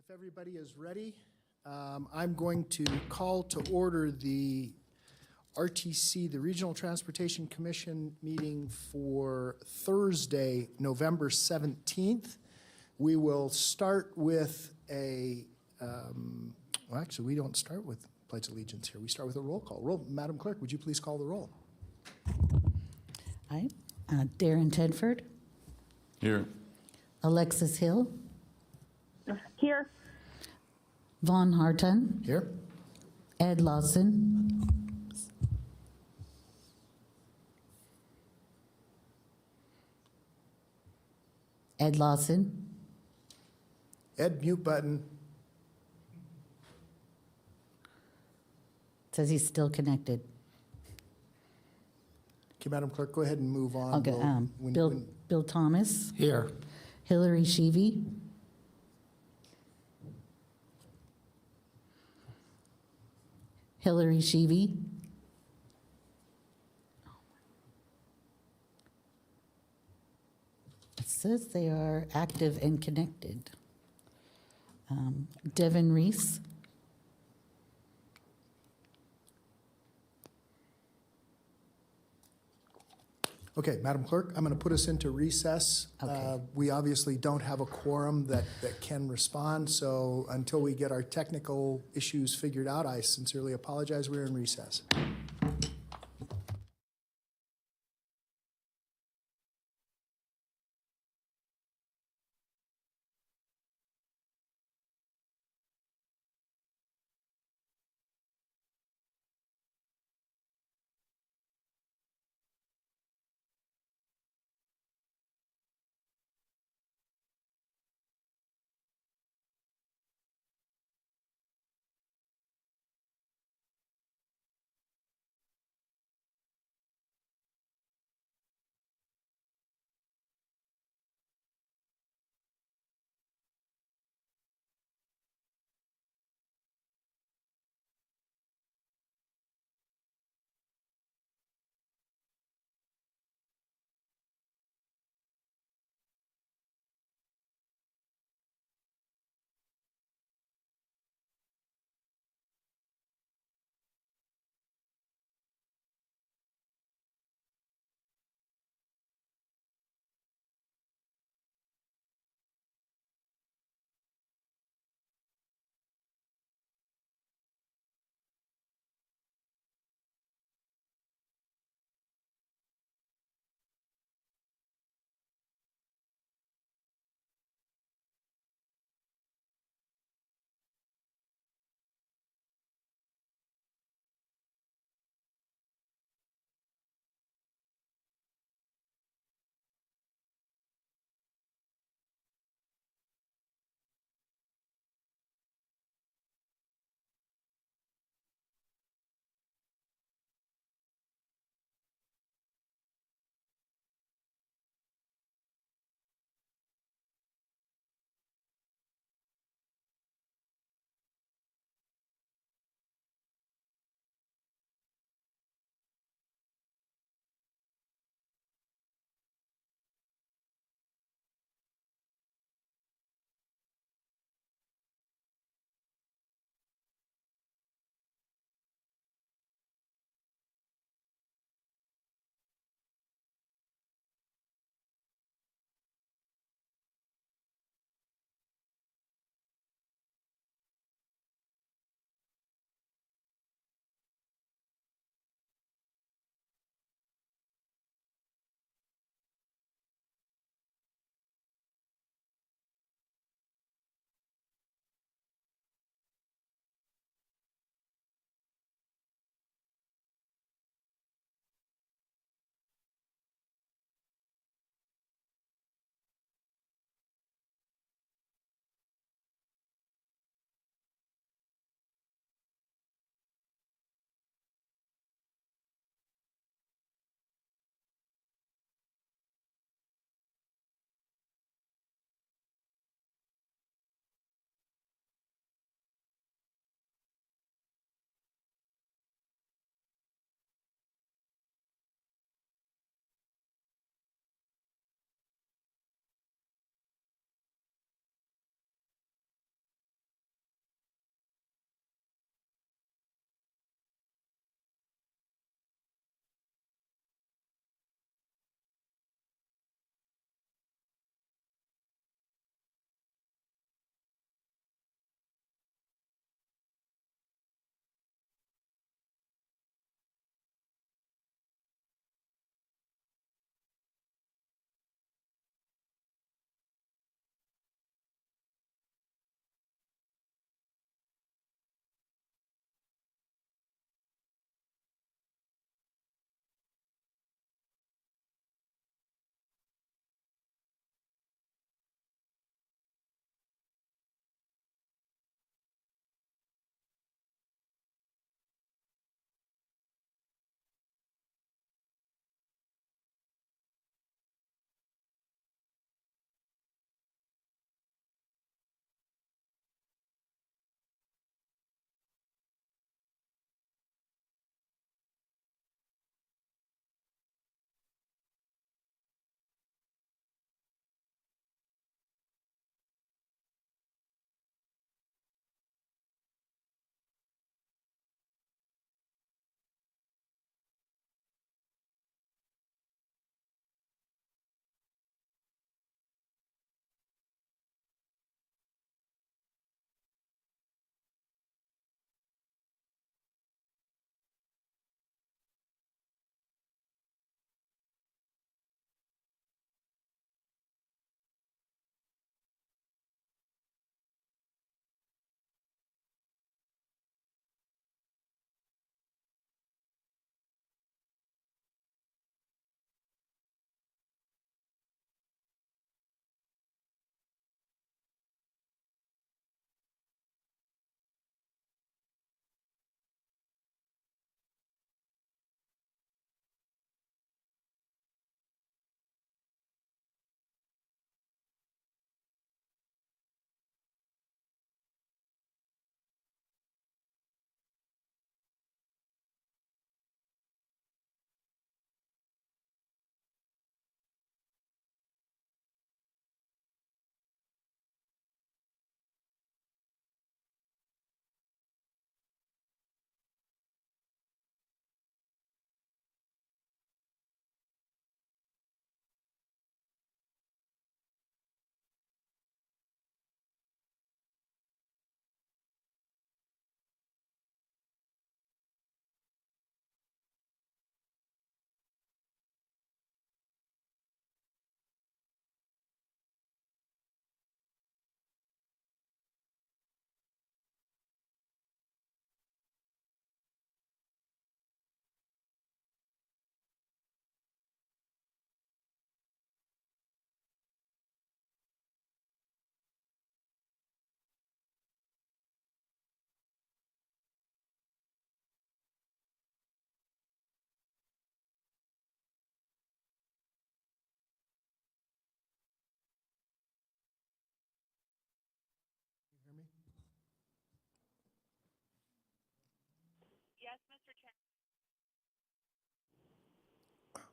If everybody is ready, I'm going to call to order the RTC, the Regional Transportation Commission meeting for Thursday, November 17th. We will start with well, actually, we don't start with Pledge of Allegiance here. We start with a roll call. Madam Clerk, would you please call the roll? Aye. Darren Tedford, Here. Alexis Hill, Here. Vaughn Harton, Here. Ed Lawson, Ed Lawson, Ed, mute button. says he's still connected. Okay, Madam Clerk, go ahead and move on. Okay, Bill Thomas, Here. Hillary Sheevy, Hillary Sheevy, it says they are active and connected. Devin Reese, Okay, Madam Clerk, I'm going to put us into recess. Okay. We obviously don't have a quorum that can respond, so until we get our technical issues figured out, I sincerely apologize. We're in recess.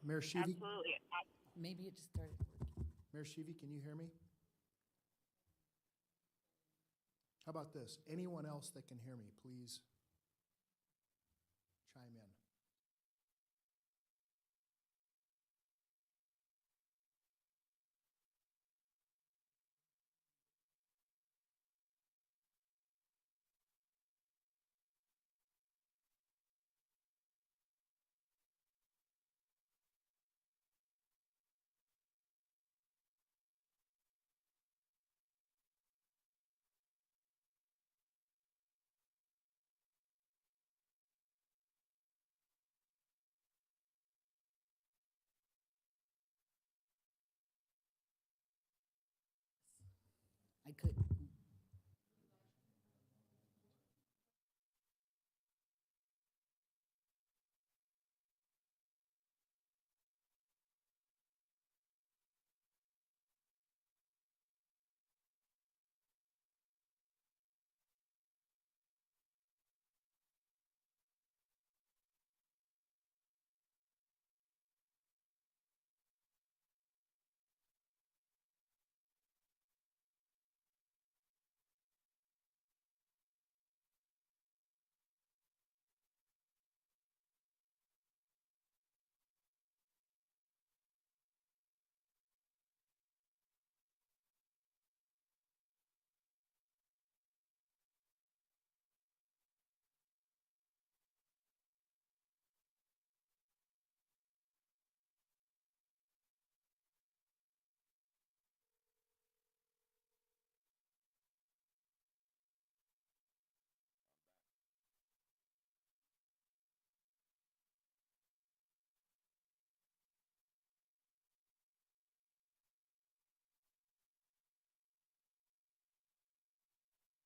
Mayor Shivi, Absolutely. Maybe it just started working. Mayor Shivi, can you hear me? How about this? Anyone else that can hear me, please chime in. I could.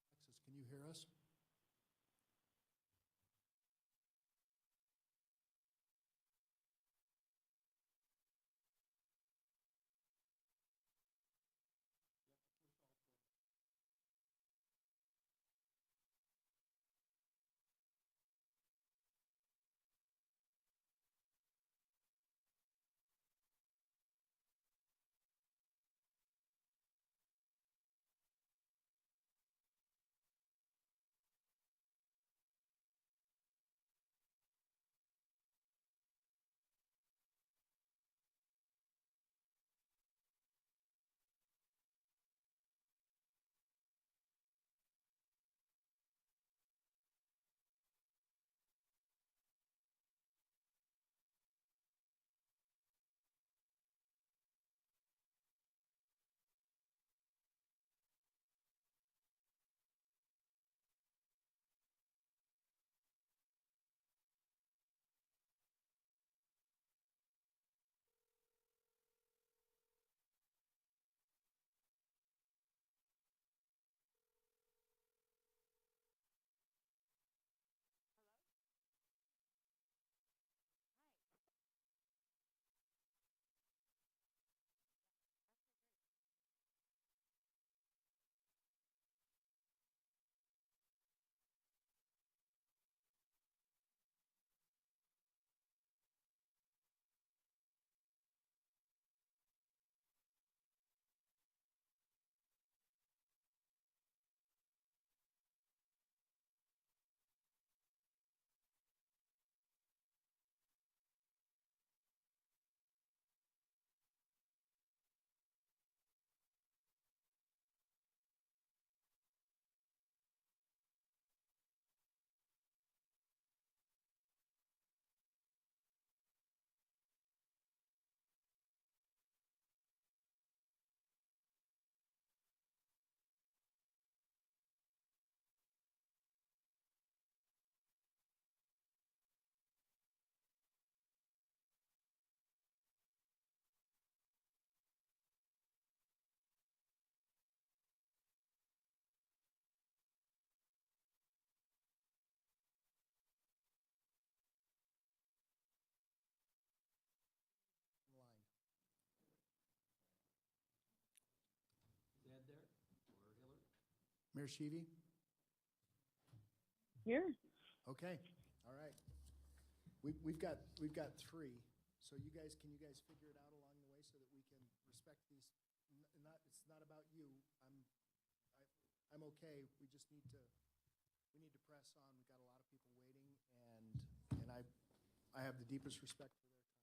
Alexis, can you hear us? Line. Is Ed there, or Hillary? Mayor Shivi? Here. Okay, all right. We've got three, So can you guys figure it out along the way so that we can respect these? It's not about you. I'm okay. We just need to press on. We've got a lot of people waiting, and I have the deepest respect for their time.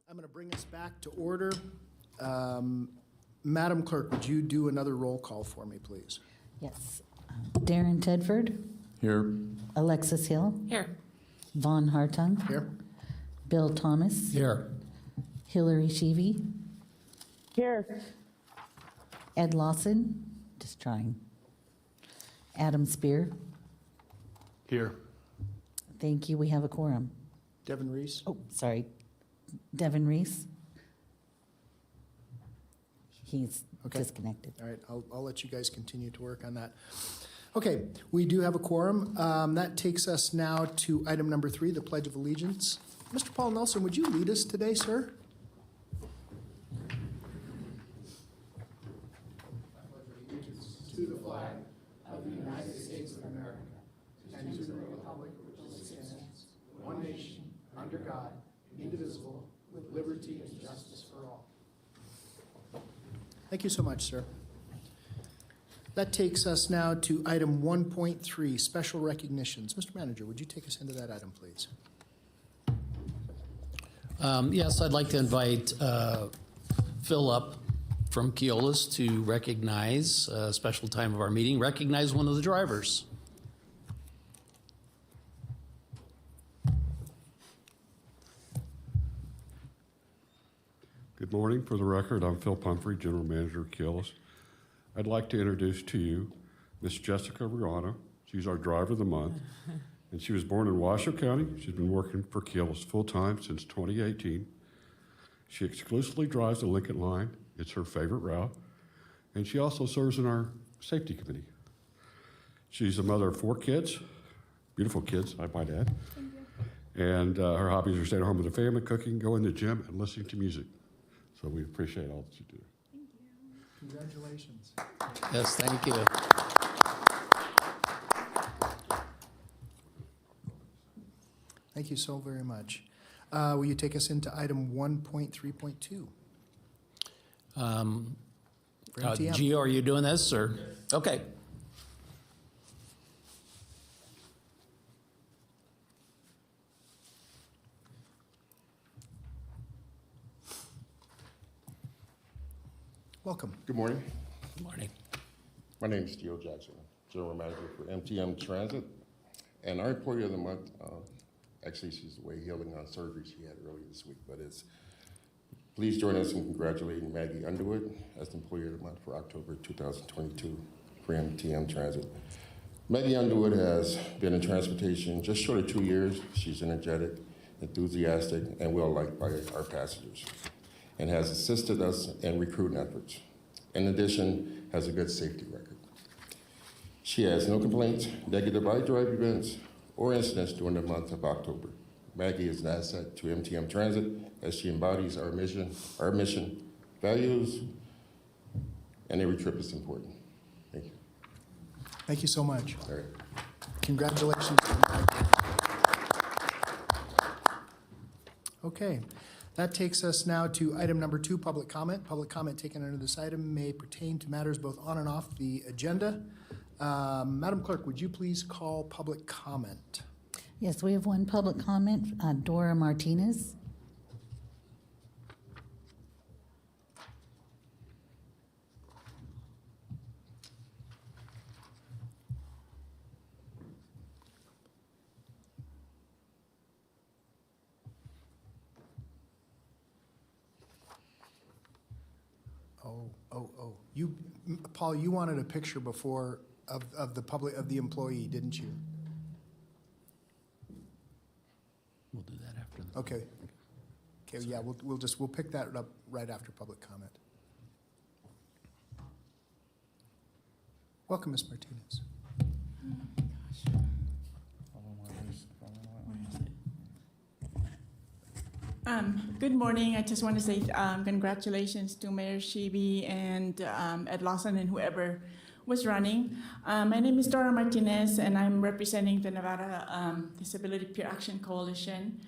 I'm going to bring us back to order. Madam Clerk, would you do another roll call for me, please? Yes. Darren Tedford, Here. Alexis Hill, Here. Vaughn Hartung, Here? Bill Thomas, Here. Hillary Sheevy, Here. Ed Lawson, just trying, Adam Spear. Here. Thank you. We have a quorum. Devin Reese? Oh, sorry. Devin Reese. He's Okay. disconnected. All right, I'll let you guys continue to work on that. Okay, we do have a quorum. That takes us now to item number 3, the Pledge of Allegiance. Mr. Paul Nelson, would you lead us today, sir? Under God, indivisible, with liberty and justice for all. Thank you so much, sir. That takes us now to item 1.3, special recognitions. Mr. Manager, would you take us into that item, please? Yes, I'd like to invite Phil up from Keolis to recognize, a special time of our meeting, recognize one of the drivers. Good morning. For the record, I'm Phil Pumphrey, General Manager of Keolis. I'd like to introduce to you Miss Jessica Riano. She's our Driver of the Month, and she was born in Washoe County. She's been working for Keolis full-time since 2018. She exclusively drives the Lincoln Line. It's her favorite route, and she also serves in our safety committee. She's a mother of 4 kids, beautiful kids, I might add. And her hobbies are staying home with the family, cooking, going to the gym, and listening to music. So we appreciate all that you do. Congratulations. Yes, thank you. Thank you so very much. Will you take us into item 1.3.2? For MTM. Gio, are you doing this, or? Okay. Welcome. Good morning. Good morning. My name is Theo Jackson, General Manager for MTM Transit. And our Employee of the Month, actually she's away healing on surgery she had earlier this week, but please join us in congratulating Maggie Underwood as the Employee of the Month for October 2022 for MTM Transit. Maggie Underwood has been in transportation just short of 2 years. She's energetic, enthusiastic, and well-liked by our passengers, and has assisted us in recruiting efforts. In addition, has a good safety record. She has no complaints, negative iDrive events, or incidents during the month of October. Maggie is an asset to MTM Transit as she embodies our mission, values, and every trip is important. Thank you. Thank you so much. All right. Congratulations. Okay, that takes us now to item number 2, public comment. Public comment taken under this item may pertain to matters both on and off the agenda. Madam Clerk, would you please call public comment? Yes, we have one public comment, Dora Martinez. You, Paul, you wanted a picture before of the employee, didn't you? We'll do that after. Okay. Okay, yeah, we'll pick that up right after public comment. Welcome, Ms. Martinez. Good morning. I just want to say congratulations to Mayor Shibi and Ed Lawson and whoever was running. My name is Dora Martinez, and I'm representing the Nevada Disability Peer Action Coalition.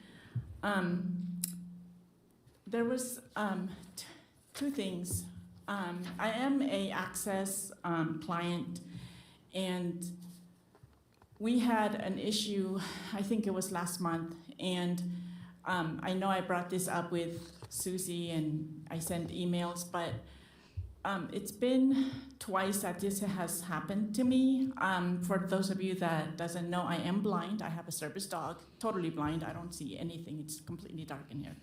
There was two things. I am a Access client, and we had an issue, I think it was last month, and I know I brought this up with Susie and I sent emails, but it's been twice that this has happened to me. For those of you that doesn't know, I am blind. I have a service dog, totally blind. I don't see anything. It's completely dark in here.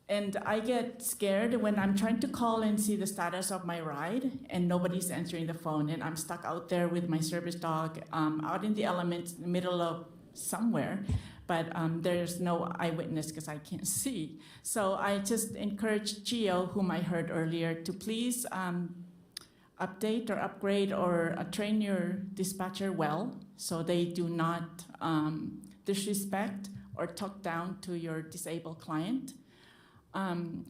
And I get scared when I'm trying to call and see the status of my ride and nobody's answering the phone, and I'm stuck out there with my service dog out in the elements in the middle of somewhere. But there's no eyewitness because I can't see. So I just encourage Gio, whom I heard earlier, to please update or upgrade or train your dispatcher well so they do not disrespect or talk down to your disabled client. And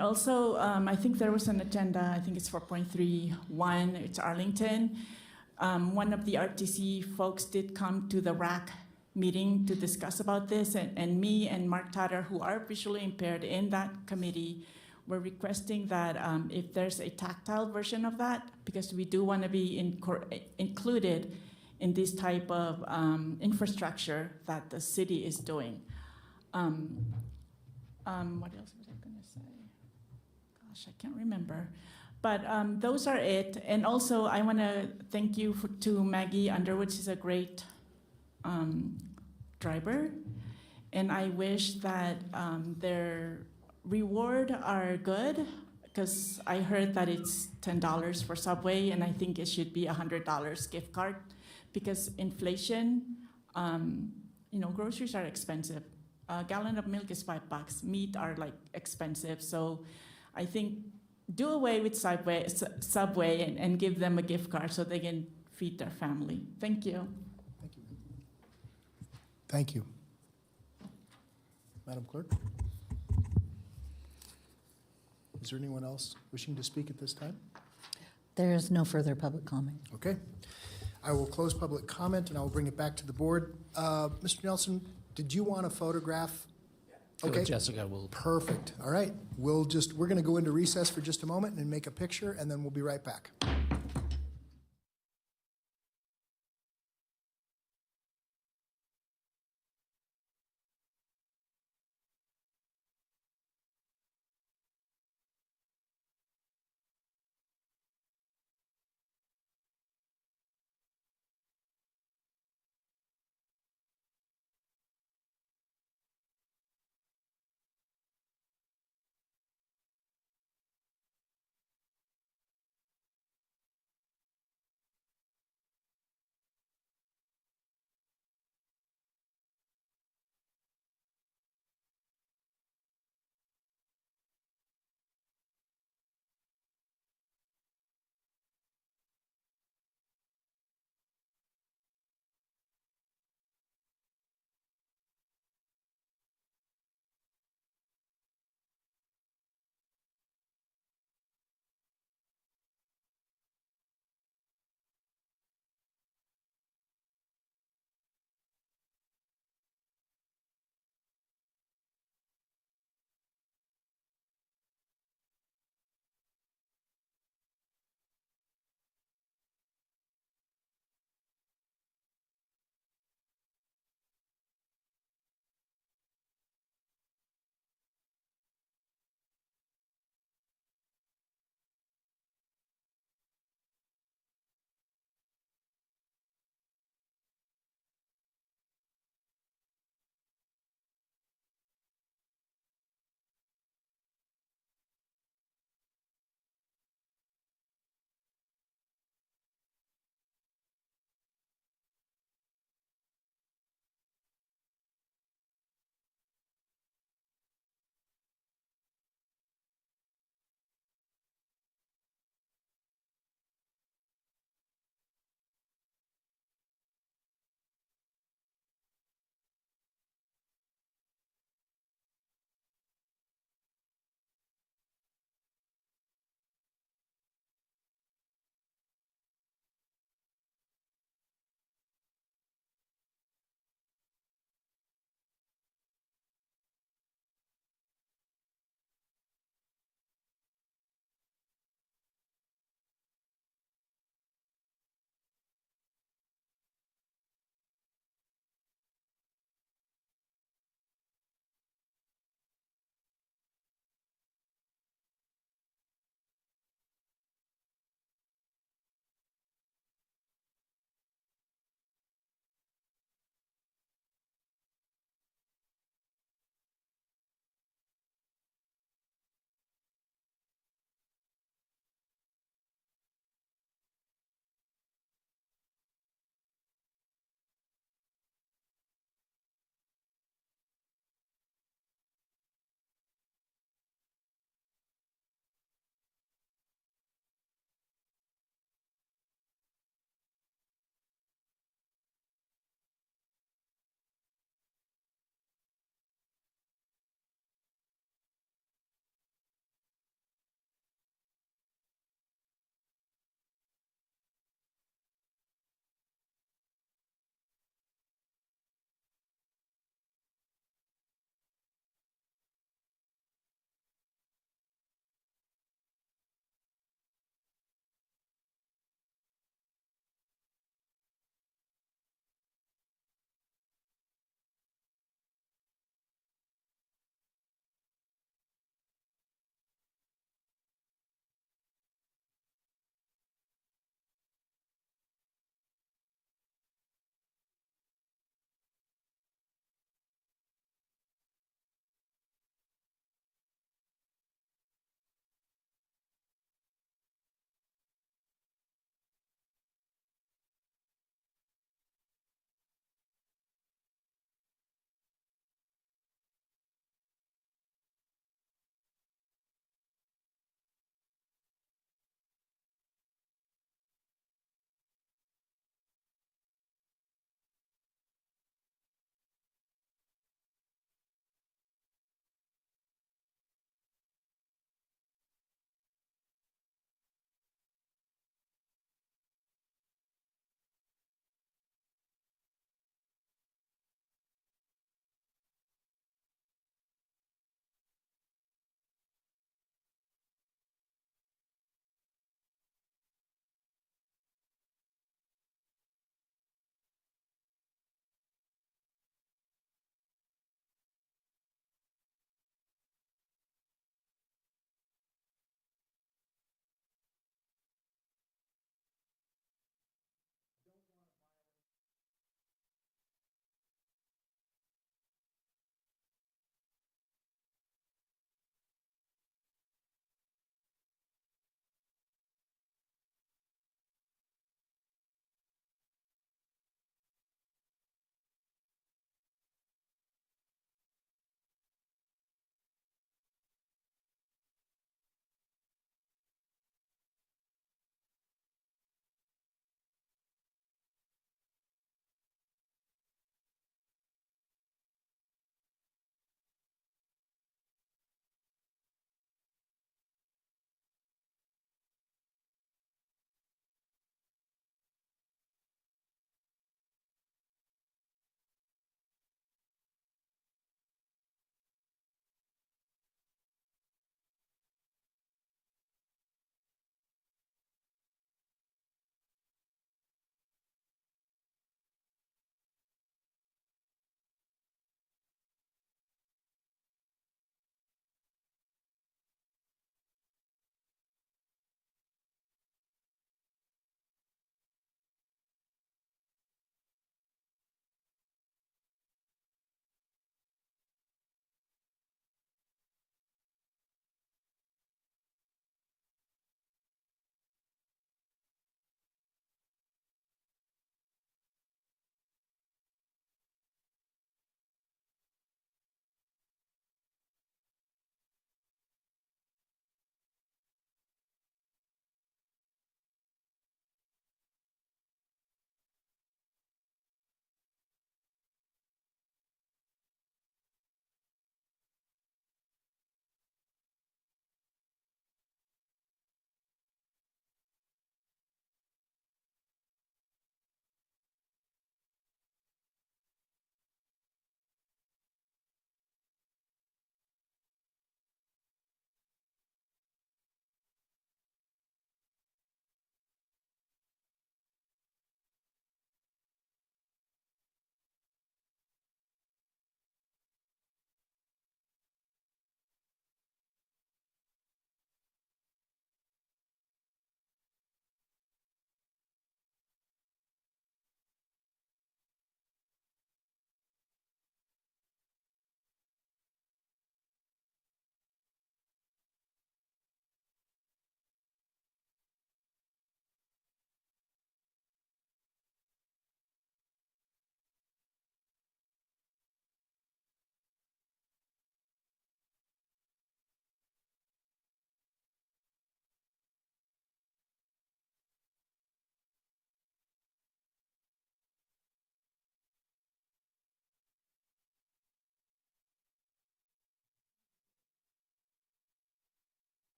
also, I think there was an agenda, I think it's 4.31, it's Arlington. One of the RTC folks did come to the RAC meeting to discuss about this, and me and Mark Tatter, who are visually impaired in that committee, were requesting that if there's a tactile version of that, because we do want to be included in this type of infrastructure that the city is doing. What else was I going to say? Gosh, I can't remember. But those are it. And also, I want to thank you to Maggie Underwood. She's a great driver, and I wish that their reward are good, because I heard that it's $10 for Subway, and I think it should be $100 gift card, because inflation, groceries are expensive. A gallon of milk is $5. Meat are like expensive, so I think do away with Subway and give them a gift card so they can feed their family. Thank you. Thank you. Thank you. Madam Clerk? Is there anyone else wishing to speak at this time? There is no further public comment. Okay. I will close public comment, and I will bring it back to the board. Mr. Nelson, did you want a photograph? Okay. Jessica will. Perfect. All right. We're going to go into recess for just a moment and make a picture, and then we'll be right back.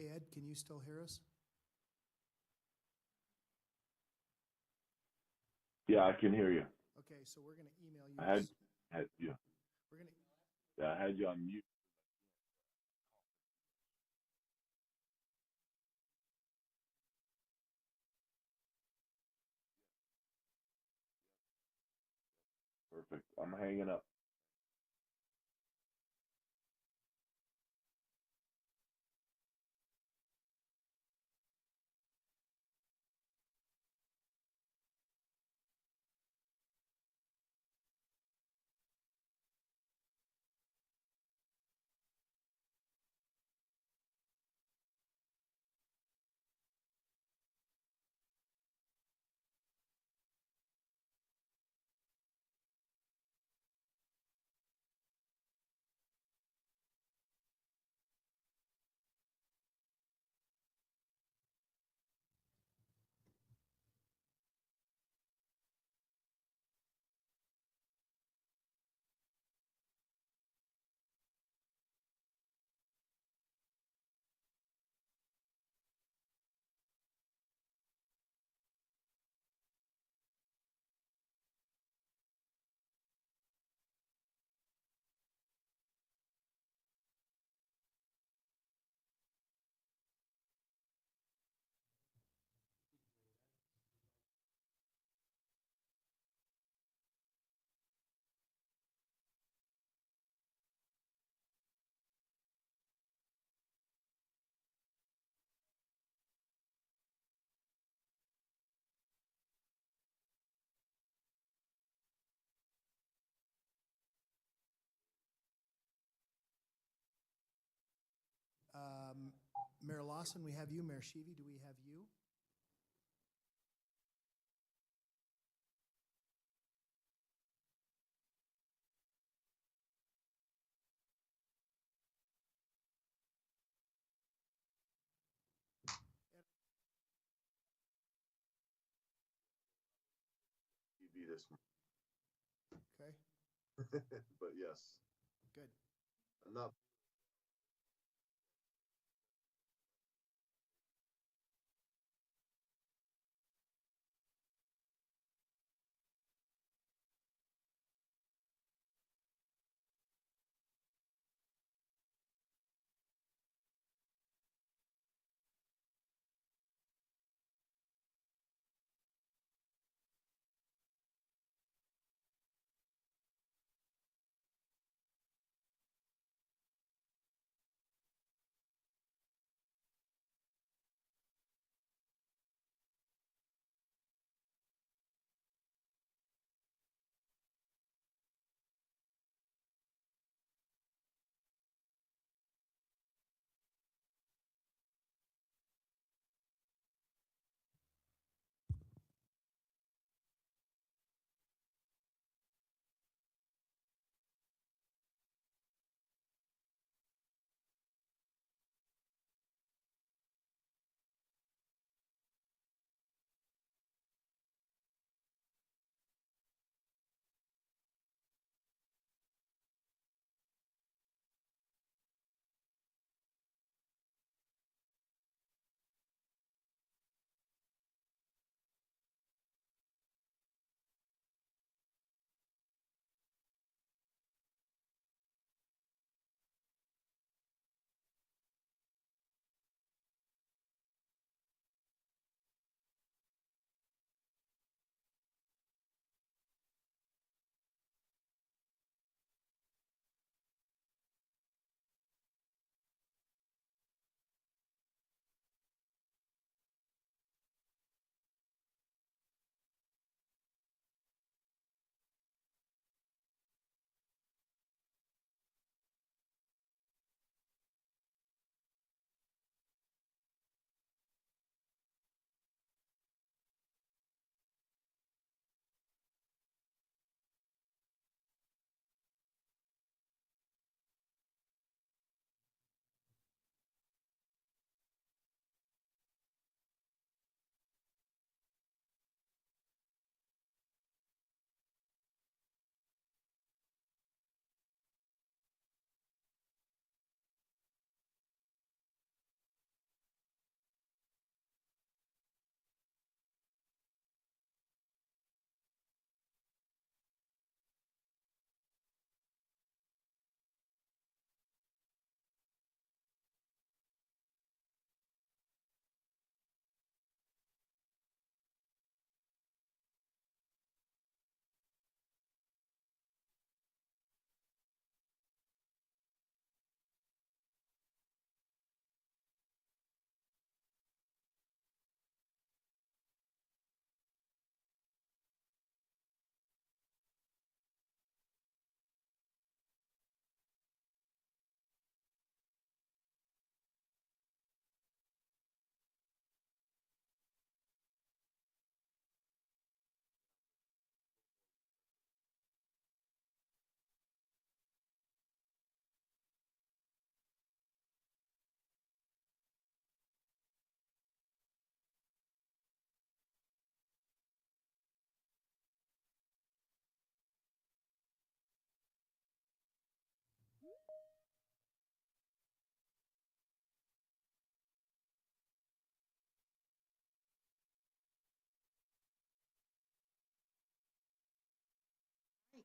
Hey, Ed, can you still hear us? Yeah, I can hear you. Okay, so we're gonna email you. I had you. We're gonna, Yeah, I had you on mute. Perfect. I'm hanging up. Mayor Lawson, we have you. Mayor Shivi, do we have you? TV this Okay, but yes, good. I'm not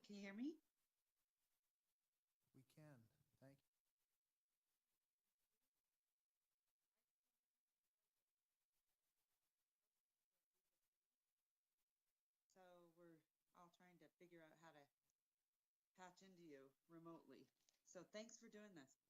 Can you hear me? We can. Thank you. So we're all trying to figure out how to patch into you remotely. So thanks for doing this.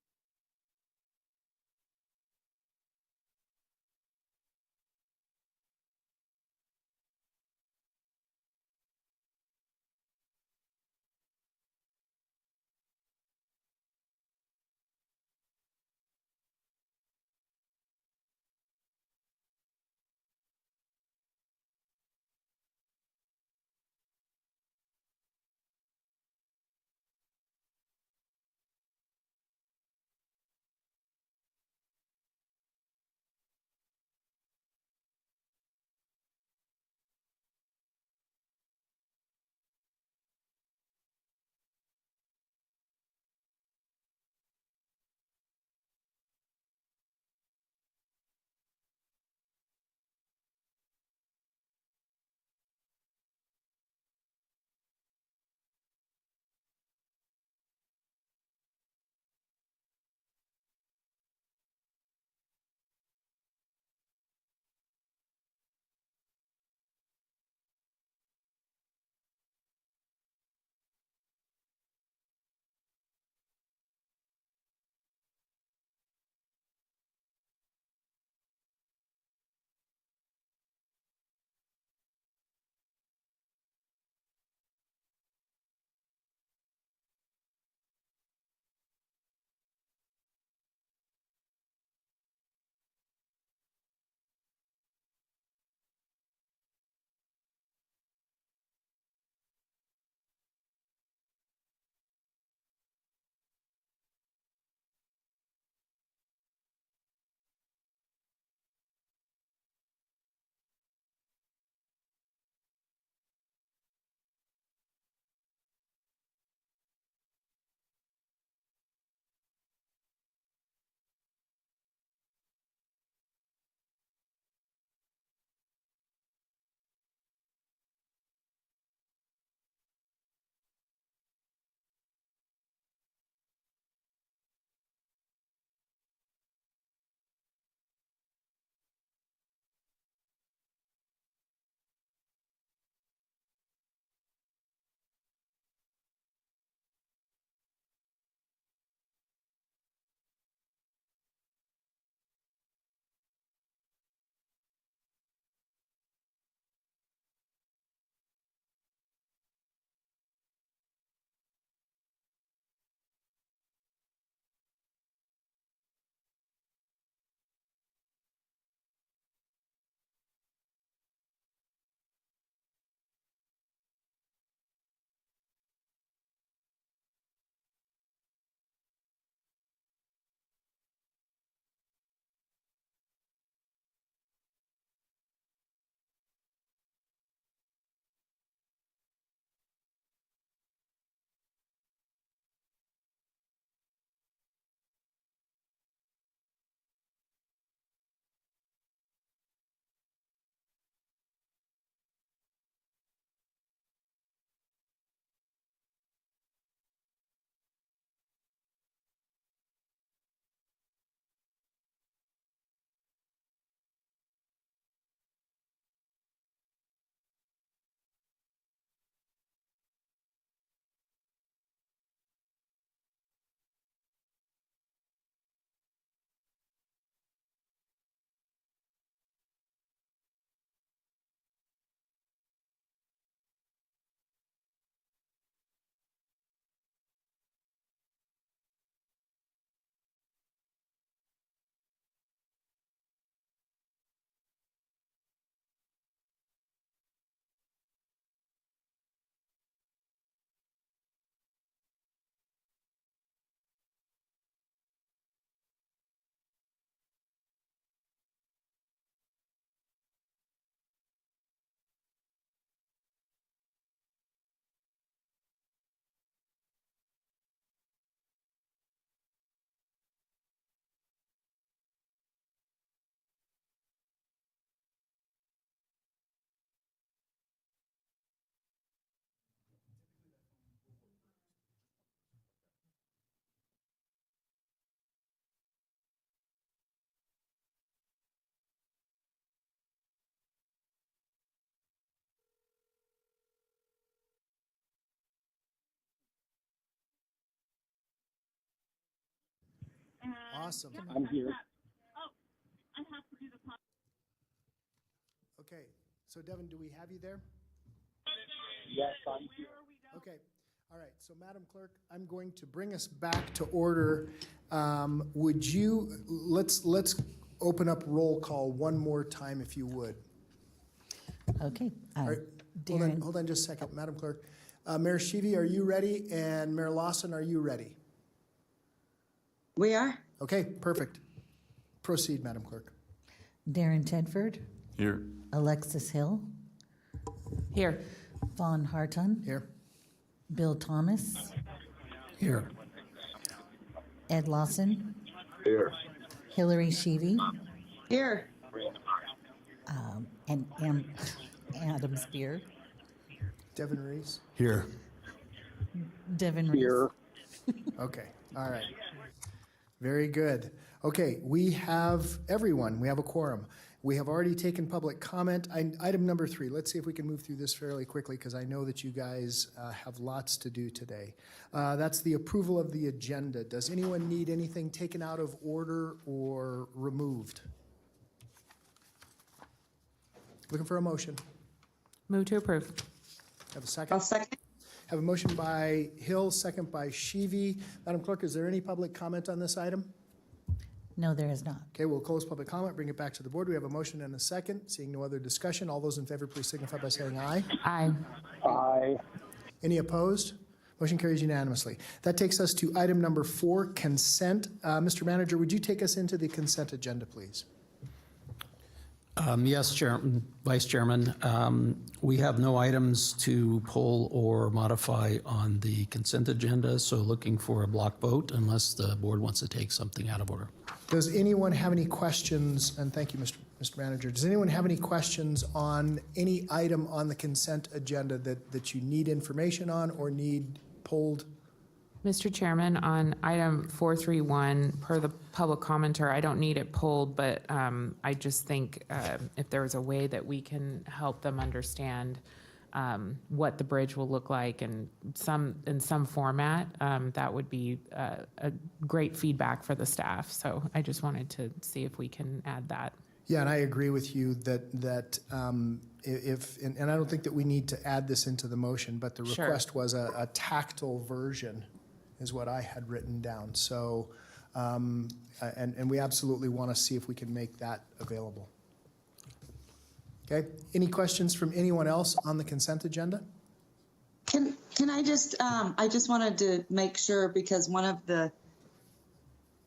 Awesome. I'm here. Okay, so Devin, do we have you there? Yes, I'm here. Okay, all right, so Madam Clerk, I'm going to bring us back to order. Would you, let's open up roll call one more time if you would. Okay. All right, Darren, hold on just a second, Madam Clerk. Mayor Shivi, are you ready? And Mayor Lawson, are you ready? We are? Okay, perfect. Proceed, Madam Clerk. Darren Tedford, Here. Alexis Hill, Here. Vaughn Harton, Here. Bill Thomas, Here. Ed Lawson, Here. Hillary Sheevy, Here. and Adam Spear, Devin Reese? Here. Devin Reese. Here. Okay, all right. Very good. Okay, we have everyone, we have a quorum. We have already taken public comment. Item number 3, let's see if we can move through this fairly quickly because I know that you guys have lots to do today. That's the approval of the agenda. Does anyone need anything taken out of order or removed? Looking for a motion. Move to approve. Have a I'll second? second. Have a motion by Hill, second by Sheevy. Madam Clerk, is there any public comment on this item? No, there is not. Okay, we'll close public comment, bring it back to the board. We have a motion and a second. Seeing no other discussion, all those in favor, please signify by saying aye. Aye. Aye. Any opposed? Motion carries unanimously. That takes us to item number 4, consent. Mr. Manager, would you take us into the consent agenda, please? Yes, Vice Chairman. We have no items to pull or modify on the consent agenda, so looking for a block vote unless the board wants to take something out of order. Does anyone have any questions? And thank you, Mr. Manager. Does anyone have any questions on any item on the consent agenda that you need information on or need pulled? Mr. Chairman, on item 431, per the public commenter, I don't need it pulled, but I just think if there is a way that we can help them understand what the bridge will look like in some format, that would be a great feedback for the staff. So I just wanted to see if we can add that. Yeah, and I agree with you that if, and I don't think that we need to add this into the motion, but the Sure. request was a tactile version is what I had written down. So, and we absolutely want to see if we can make that available. Okay, any questions from anyone else on the consent agenda? Can I just wanted to make sure because one of the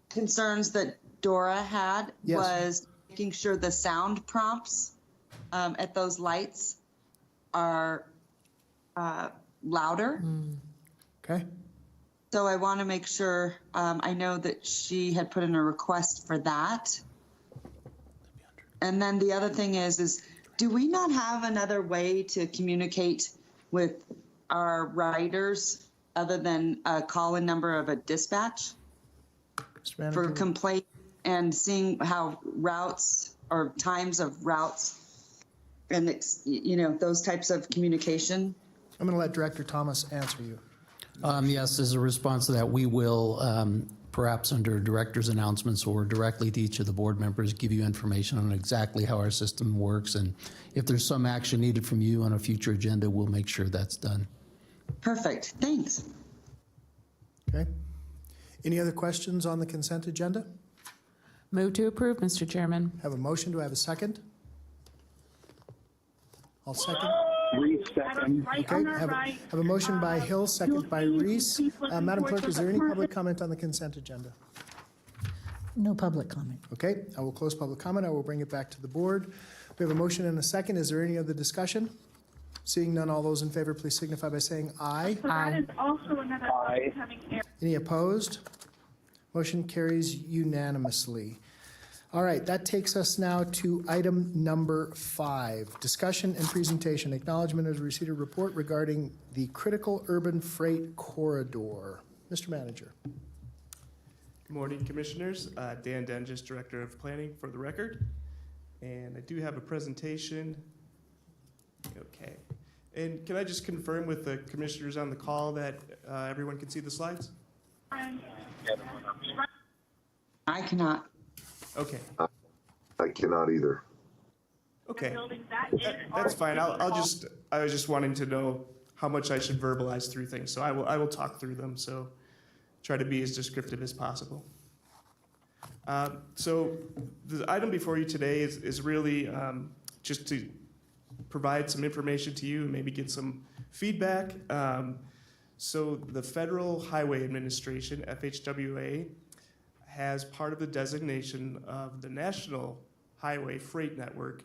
concerns that Dora had Yes. was making sure the sound prompts at those lights are louder. Okay, So I want to make sure, I know that she had put in a request for that. And then the other thing is do we not have another way to communicate with our riders other than a call-in number of a dispatch Mr. for Manager. complaint and seeing how routes or times of routes and, those types of communication? I'm going to let Director Thomas answer you. Yes, as a response to that, we will, perhaps under director's announcements or directly to each of the board members, give you information on exactly how our system works. And if there's some action needed from you on a future agenda, we'll make sure that's done. Perfect. Thanks. Okay. Any other questions on the consent agenda? Move to approve, Mr. Chairman. Have a motion. Do I have a second? I'll second. Reese second. Okay, have a motion by Hill, second by Reese. Madam Clerk, is there any public comment on the consent agenda? No public comment. Okay, I will close public comment. I will bring it back to the board. We have a motion and a second. Is there any other discussion? Seeing none, all those in favor, please signify by saying aye. Aye. Aye. Any opposed? Motion carries unanimously. All right, that takes us now to item number 5, discussion and presentation, acknowledgement of receipt of report regarding the critical urban freight corridor. Mr. Manager. Good morning, Commissioners. Dan Dengis, Director of Planning for the record. And I do have a presentation. Okay. And can I just confirm with the Commissioners on the call that everyone can see the slides? I cannot. Okay. I cannot either. Okay. That's fine. I was just wanting to know how much I should verbalize through things. So I will talk through them. So try to be as descriptive as possible. So the item before you today is really just to provide some information to you and maybe get some feedback. So the Federal Highway Administration, FHWA, has part of the designation of the National Highway Freight Network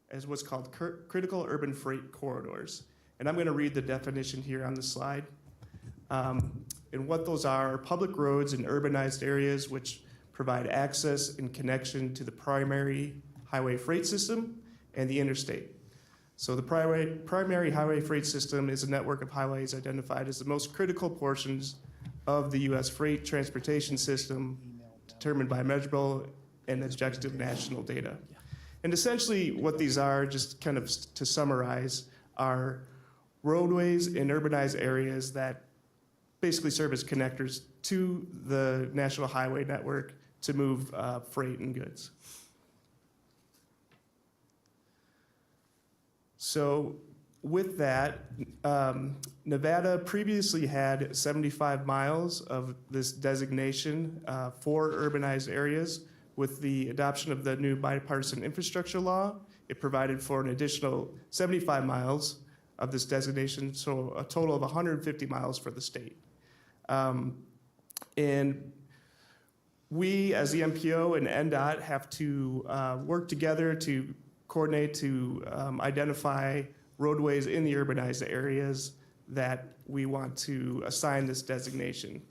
as what's called critical urban freight corridors. And I'm going to read the definition here on the slide. And what those are public roads in urbanized areas which provide access and connection to the primary highway freight system and the interstate. So the primary highway freight system is a network of highways identified as the most critical portions of the U.S. freight transportation system determined by measurable and objective national data. And essentially what these are, just kind of to summarize, are roadways in urbanized areas that basically serve as connectors to the national highway network to move freight and goods. So with that, Nevada previously had 75 miles of this designation for urbanized areas. With the adoption of the new bipartisan infrastructure law, it provided for an additional 75 miles of this designation, so a total of 150 miles for the state. And we, as the MPO and NDOT, have to work together to coordinate to identify roadways in the urbanized areas that we want to assign this designation.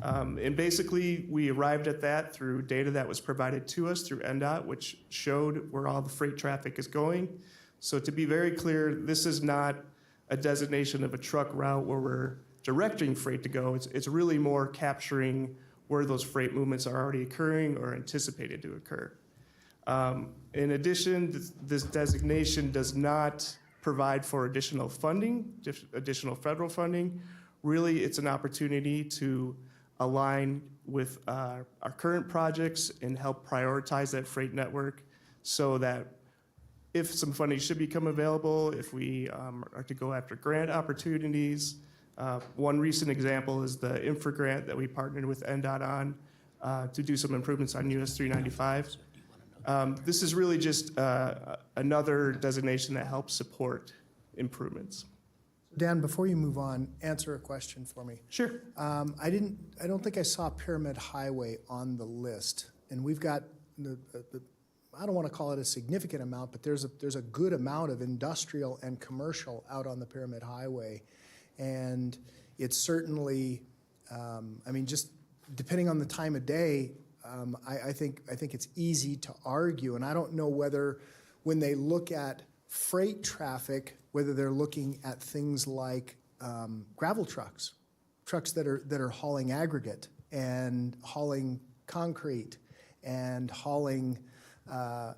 And basically, we arrived at that through data that was provided to us through NDOT, which showed where all the freight traffic is going. So to be very clear, this is not a designation of a truck route where we're directing freight to go. It's really more capturing where those freight movements are already occurring or anticipated to occur. In addition, this designation does not provide for additional funding, additional federal funding. Really, it's an opportunity to align with our current projects and help prioritize that freight network so that if some funding should become available, if we are to go after grant opportunities. One recent example is the infra grant that we partnered with NDOT on to do some improvements on US 395. This is really just another designation that helps support improvements. Dan, before you move on, answer a question for me. Sure. I don't think I saw Pyramid Highway on the list, and we've got I don't want to call it a significant amount, but there's a good amount of industrial and commercial out on the Pyramid Highway, and it's certainly, I mean, just depending on the time of day, I think it's easy to argue, and I don't know whether when they look at freight traffic, whether they're looking at things like gravel trucks that are hauling aggregate and hauling concrete and hauling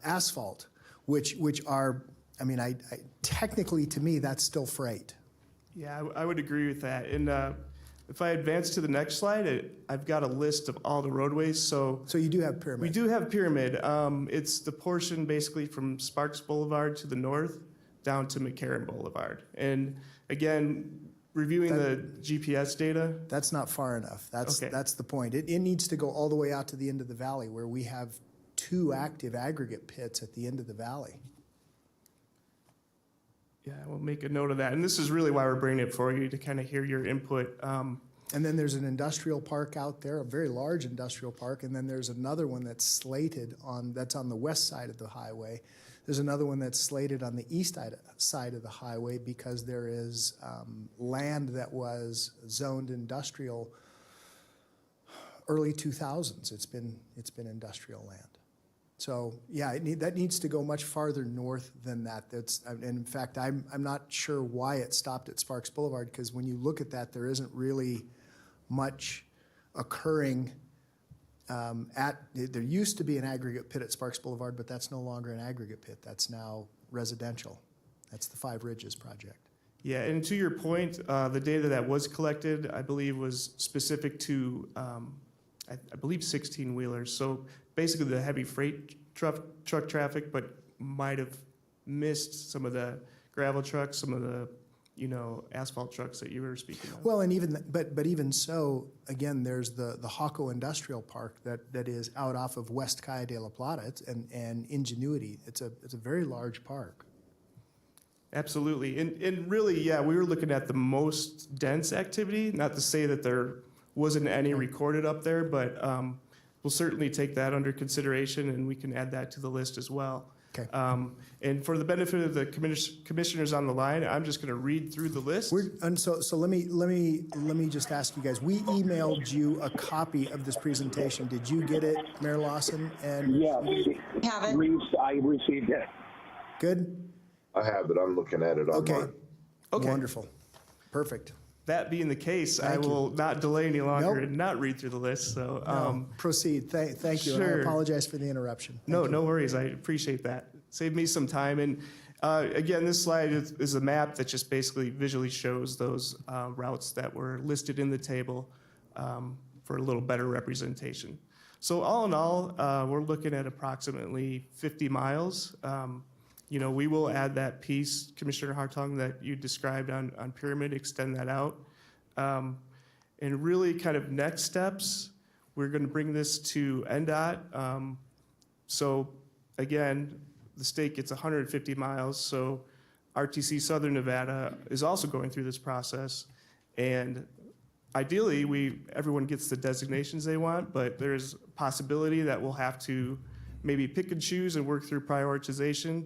asphalt, which are, I mean, I technically to me that's still freight. Yeah, I would agree with that. And if I advance to the next slide, I've got a list of all the roadways. So you do have Pyramid. We do have Pyramid. It's the portion basically from Sparks Boulevard to the north down to McCarran Boulevard. And again, reviewing the GPS data. That's not far enough. That's the point. It needs to go all the way out to the end of the valley where we have 2 active aggregate pits at the end of the valley. Yeah, we'll make a note of that. And this is really why we're bringing it for you, to kind of hear your input. And then there's an industrial park out there, a very large industrial park, and then there's another one that's slated that's on the west side of the highway. There's another one that's slated on the east side of the highway because there is land that was zoned industrial early 2000s. It's been industrial land. So yeah, that needs to go much farther north than that. And in fact, I'm not sure why it stopped at Sparks Boulevard, because when you look at that, there isn't really much occurring there used to be an aggregate pit at Sparks Boulevard, but that's no longer an aggregate pit. That's now residential. That's the Five Ridges project. Yeah, and to your point, the data that was collected, I believe, was specific to, I I believe 16-wheelers. So basically the heavy freight truck traffic, but might have missed some of the gravel trucks, some of the, asphalt trucks that you were speaking of. Well, and even, but even so, again, there's the Hawco Industrial Park that is out off of West Calle de la Plata, and Ingenuity. It's a very large park. Absolutely. And really, yeah, we were looking at the most dense activity, not to say that there wasn't any recorded up there, but we'll certainly take that under consideration, and we can add that to the list as well. Okay. And for the benefit of the commissioners on the line, I'm just going to read through the list. And so let me just ask you guys. We emailed you a copy of this presentation. Did you get it, Mayor Lawson? And Yes. Have it. I received it. good. I have it. I'm looking at it Okay. online. Okay. Wonderful. Perfect. That being the case, I Thank you. will not delay any longer Nope. and not read through the list. So, Proceed. Thank you. And I sure. apologize for the interruption. no worries. I appreciate that. Save me some time. And again, this slide is a map that just basically visually shows those routes that were listed in the table for a little better representation. So all in all, we're looking at approximately 50 miles. We will add that piece, Commissioner Hartung, that you described on Pyramid, extend that out. And really kind of next steps, we're going to bring this to NDOT. So again, the state gets 150 miles, so RTC Southern Nevada is also going through this process. And ideally, everyone gets the designations they want, but there's a possibility that we'll have to maybe pick and choose and work through prioritization.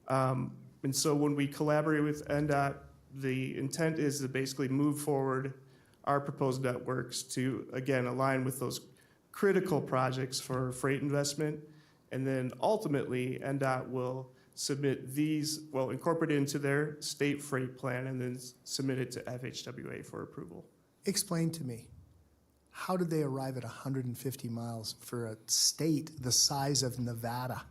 And so when we collaborate with NDOT, the intent is to basically move forward our proposed networks to, again, align with those critical projects for freight investment. And then ultimately, NDOT will submit these, incorporate it into their state freight plan and then submit it to FHWA for approval. Explain to me, how did they arrive at 150 miles for a state the size of Nevada?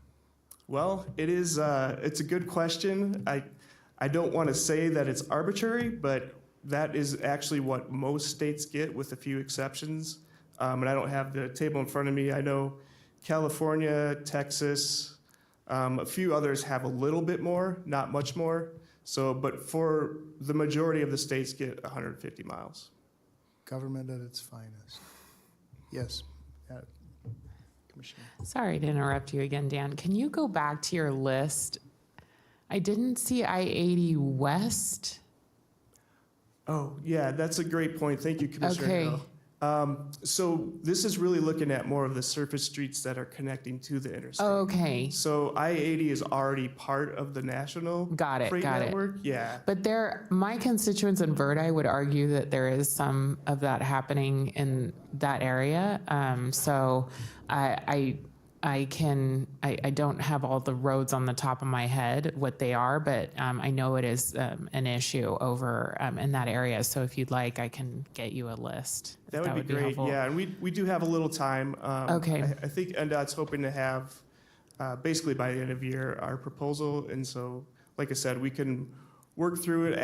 Well, it's a good question. I don't want to say that it's arbitrary, but that is actually what most states get, with a few exceptions. And I don't have the table in front of me. I know California, Texas, a few others have a little bit more, not much more. So, but for the majority of the states get 150 miles. Government at its finest. Yes, Commissioner. Sorry to interrupt you again, Dan. Can you go back to your list? I didn't see I-80 West. Oh, yeah, that's a great point. Thank you, Commissioner Okay. Hill. So this is really looking at more of the surface streets that are connecting to the interstate. Okay. So I-80 is already part of the national Got it, freight got it. network. Yeah. But my constituents in Verdi would argue that there is some of that happening in that area. So I don't have all the roads on the top of my head, what they are, but I know it is an issue over in that area. So if you'd like, I can get you a list. if That would be great. helpful. Yeah, and we do have a little time. Okay. I think NDOT's hoping to have, basically by the end of the year, our proposal. And so, like I said, we can work through it,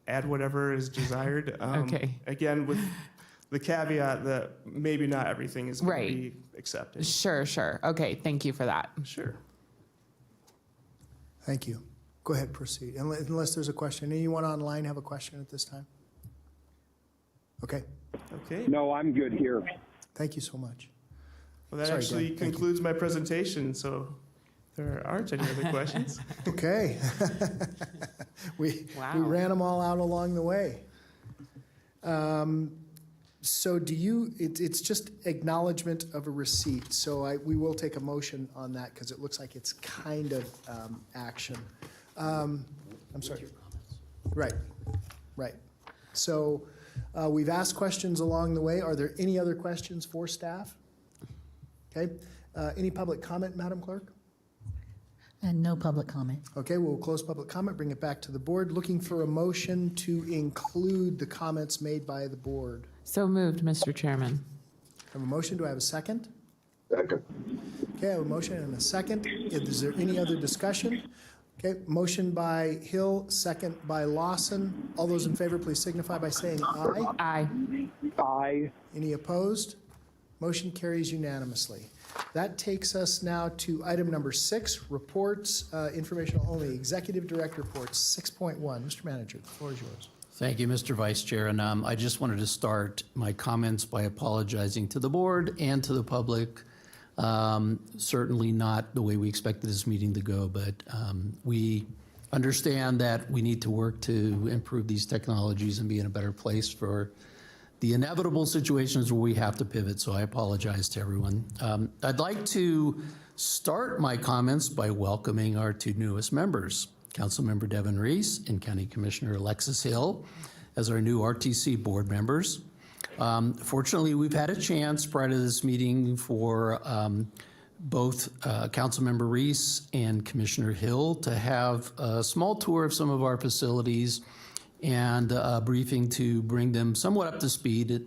add whatever is desired. Okay. Again, with the caveat that maybe not everything is going Right. to be accepted. Sure. Okay, thank you for that. Sure. Thank you. Go ahead, proceed. Unless there's a question. Anyone online have a question at this time? Okay, Okay. No, I'm good here. thank you so much. Well, that Sorry, actually Dan. Thank you. concludes my presentation. So there aren't any other questions. Okay. We Wow. ran them all out along the way. So it's just acknowledgement of a receipt. So we will take a motion on that because it looks like it's kind of action. I'm sorry. Right. So we've asked questions along the way. Are there any other questions for staff? Okay. Any public comment, Madam Clerk? And no public comment. Okay, we'll close public comment, bring it back to the board. Looking for a motion to include the comments made by the board. So moved, Mr. Chairman. I have a motion. Do I have a second? Second. Okay, I have a motion and a second. Is there any other discussion? Okay, motion by Hill, second by Lawson. All those in favor, please signify by saying aye. Aye. Aye. Any opposed? Motion carries unanimously. That takes us now to item number 6, reports, informational only, Executive Director reports, 6.1. Mr. Manager, the floor is yours. Thank you, Mr. Vice Chair. And I just wanted to start my comments by apologizing to the board and to the public. Certainly not the way we expected this meeting to go, but we understand that we need to work to improve these technologies and be in a better place for the inevitable situations where we have to pivot, so I apologize to everyone. I'd like to start my comments by welcoming our 2 newest members, Councilmember Devin Reese and County Commissioner Alexis Hill, as our new RTC board members. Fortunately, we've had a chance prior to this meeting for both Councilmember Reese and Commissioner Hill to have a small tour of some of our facilities and a briefing to bring them somewhat up to speed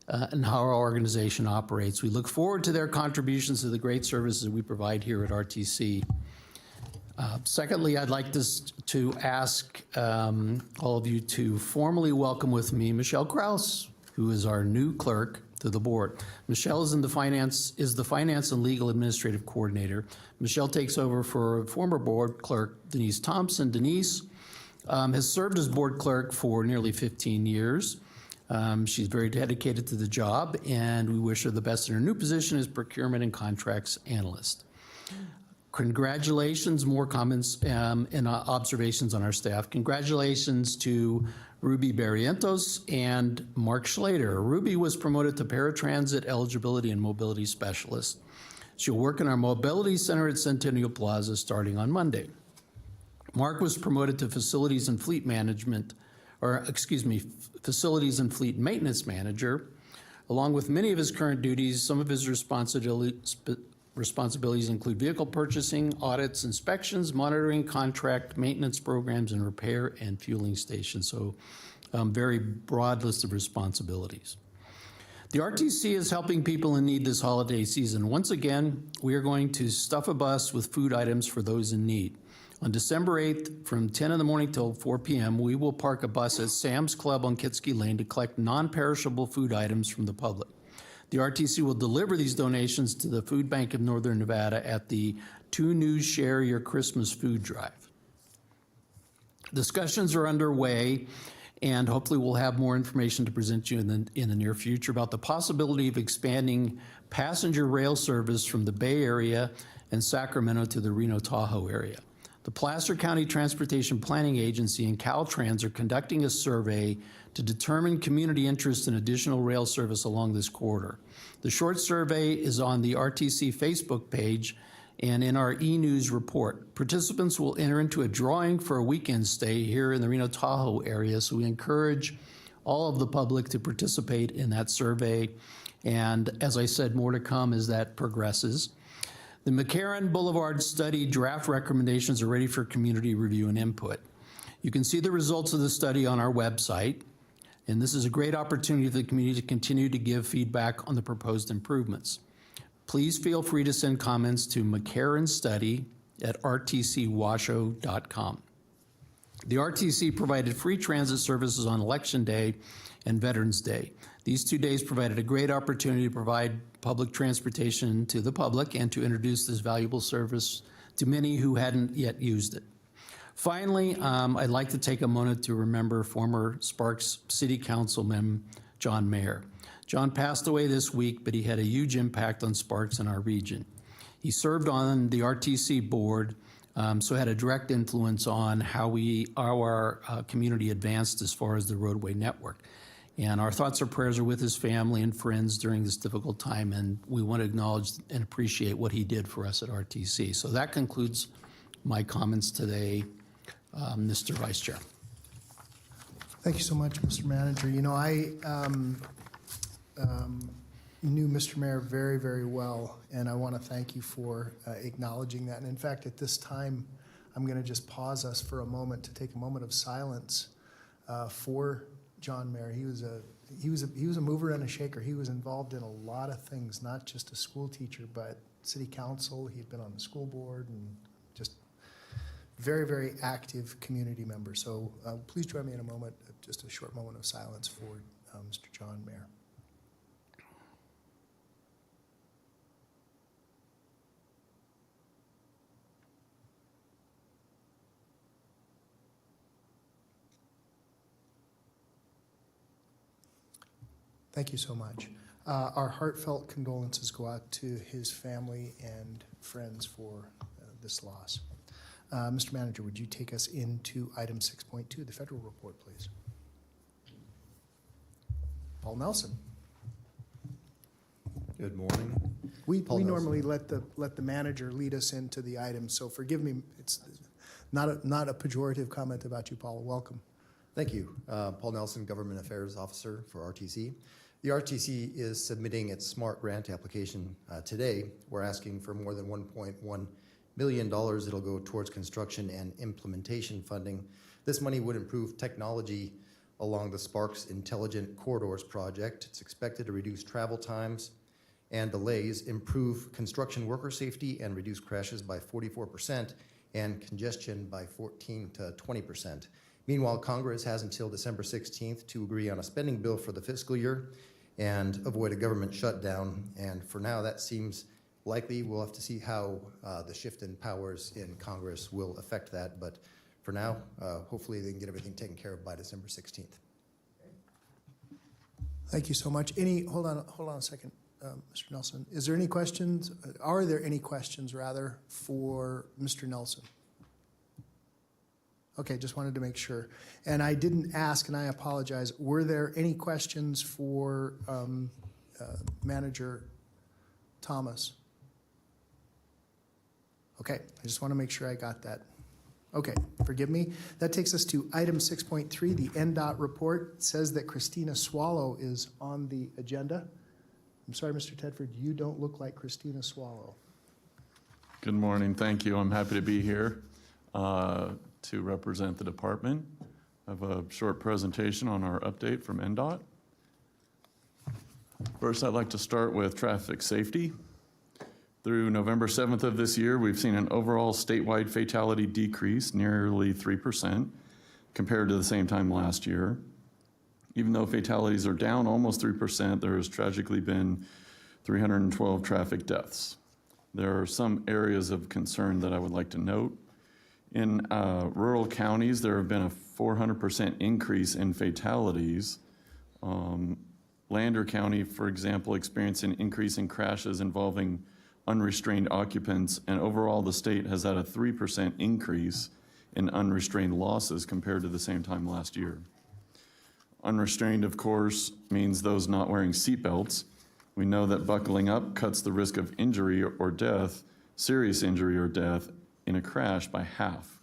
and how our organization operates. We look forward to their contributions to the great services we provide here at RTC. Secondly, I'd like to ask all of you to formally welcome with me Michelle Kraus, who is our new clerk to the board. Michelle is the finance and legal administrative coordinator. Michelle takes over for former board clerk Denise Thompson. Denise has served as board clerk for nearly 15 years. She's very dedicated to the job, and we wish her the best in her new position as procurement and contracts analyst. Congratulations, more comments and observations on our staff. Congratulations to Ruby Barrientos and Mark Schlater. Ruby was promoted to paratransit eligibility and mobility specialist. She'll work in our mobility center at Centennial Plaza starting on Monday. Mark was promoted to facilities and fleet management, facilities and fleet maintenance manager. Along with many of his current duties, some of his responsibilities include vehicle purchasing, audits, inspections, monitoring, contract maintenance programs, and repair and fueling stations. So very broad list of responsibilities. The RTC is helping people in need this holiday season. Once again, we are going to stuff a bus with food items for those in need. On December 8th, from 10 in the morning till 4 p.m., we will park a bus at Sam's Club on Kitsky Lane to collect non-perishable food items from the public. The RTC will deliver these donations to the Food Bank of Northern Nevada at the 2 News Share Your Christmas Food Drive. Discussions are underway, and hopefully we'll have more information to present you in the near future about the possibility of expanding passenger rail service from the Bay Area and Sacramento to the Reno Tahoe area. The Placer County Transportation Planning Agency and Caltrans are conducting a survey to determine community interest in additional rail service along this corridor. The short survey is on the RTC Facebook page and in our e-news report. Participants will enter into a drawing for a weekend stay here in the Reno Tahoe area, so we encourage all of the public to participate in that survey. And as I said, more to come as that progresses. The McCarran Boulevard study draft recommendations are ready for community review and input. You can see the results of the study on our website, and this is a great opportunity for the community to continue to give feedback on the proposed improvements. Please feel free to send comments to mccarranstudy@rtcwasho.com. The RTC provided free transit services on Election Day and Veterans Day. These 2 days provided a great opportunity to provide public transportation to the public and to introduce this valuable service to many who hadn't yet used it. Finally, I'd like to take a moment to remember former Sparks City Councilman John Mayer. John passed away this week, but he had a huge impact on Sparks in our region. He served on the RTC board, so had a direct influence on how our community advanced as far as the roadway network. And our thoughts and prayers are with his family and friends during this difficult time, and we want to acknowledge and appreciate what he did for us at RTC. So that concludes my comments today, Mr. Vice Chair. Thank you so much, Mr. Manager. You know, I knew Mr. Mayor very, very well, and I want to thank you for acknowledging that. And in fact, at this time, I'm going to just pause us for a moment to take a moment of silence for John Mayer. He was a mover and a shaker. He was involved in a lot of things, not just a school teacher, but city council. He'd been on the school board and just very, very active community member. So please join me in a moment, just a short moment of silence for Mr. John Mayer. Thank you so much. Our heartfelt condolences go out to his family and friends for this loss. Mr. Manager, would you take us into item 6.2, the federal report, please? Paul Nelson. Good morning. We Paul Nelson. normally let the manager lead us into the item, so forgive me. It's not a pejorative comment about you, Paul. Welcome. Thank you. Paul Nelson, Government Affairs Officer for RTC. The RTC is submitting its SMART grant application today. We're asking for more than $1.1 million. It'll go towards construction and implementation funding. This money would improve technology along the Sparks Intelligent Corridors project. It's expected to reduce travel times and delays, improve construction worker safety, and reduce crashes by 44% and congestion by 14 to 20%. Meanwhile, Congress has until December 16th to agree on a spending bill for the fiscal year and avoid a government shutdown. And for now, that seems likely. We'll have to see how the shift in powers in Congress will affect that. But for now, hopefully they can get everything taken care of by December 16th. Thank you so much. Hold on a second, Mr. Nelson. Is there any questions? Are there any questions, rather, for Mr. Nelson? Okay, just wanted to make sure. And I didn't ask, and I apologize. Were there any questions for Manager Thomas? Okay, I just want to make sure I got that. Okay, forgive me. That takes us to item 6.3, the NDOT report. It says that Christina Swallow is on the agenda. I'm sorry, Mr. Tedford, you don't look like Christina Swallow. Good morning. Thank you. I'm happy to be here to represent the department. I have a short presentation on our update from NDOT. First, I'd like to start with traffic safety. Through November 7th of this year, we've seen an overall statewide fatality decrease nearly 3% compared to the same time last year. Even though fatalities are down almost 3%, there has tragically been 312 traffic deaths. There are some areas of concern that I would like to note. In rural counties, there have been a 400% increase in fatalities. Lander County, for example, experienced an increase in crashes involving unrestrained occupants, and overall the state has had a 3% increase in unrestrained losses compared to the same time last year. Unrestrained, of course, means those not wearing seatbelts. We know that buckling up cuts the risk of injury or death, serious injury or death, in a crash by half.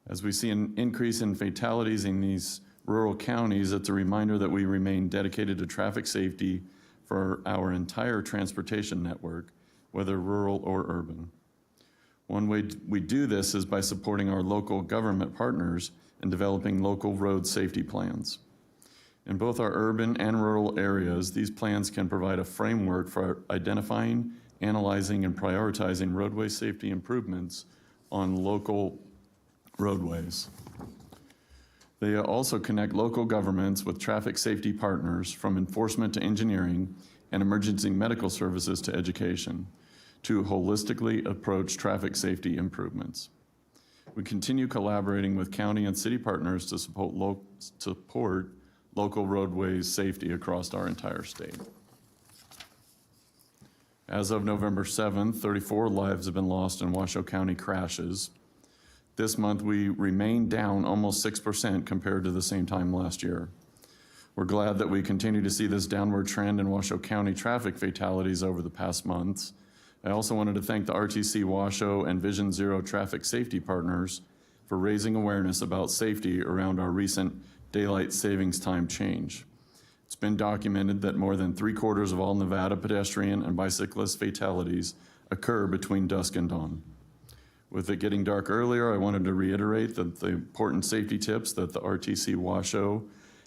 As we see an increase in fatalities in these rural counties, it's a reminder that we remain dedicated to traffic safety for our entire transportation network, whether rural or urban. One way we do this is by supporting our local government partners and developing local road safety plans. In both our urban and rural areas, these plans can provide a framework for identifying, analyzing, and prioritizing roadway safety improvements on local roadways. They also connect local governments with traffic safety partners, from enforcement to engineering and emergency medical services to education, to holistically approach traffic safety improvements. We continue collaborating with county and city partners to support local roadways safety across our entire state. As of November 7th, 34 lives have been lost in Washoe County crashes. This month, we remain down almost 6% compared to the same time last year. We're glad that we continue to see this downward trend in Washoe County traffic fatalities over the past months. I also wanted to thank the RTC Washoe and Vision Zero traffic safety partners for raising awareness about safety around our recent daylight savings time change. It's been documented that more than 3/4 of all Nevada pedestrian and bicyclist fatalities occur between dusk and dawn. With it getting dark earlier, I wanted to reiterate that the important safety tips that the RTC Washoe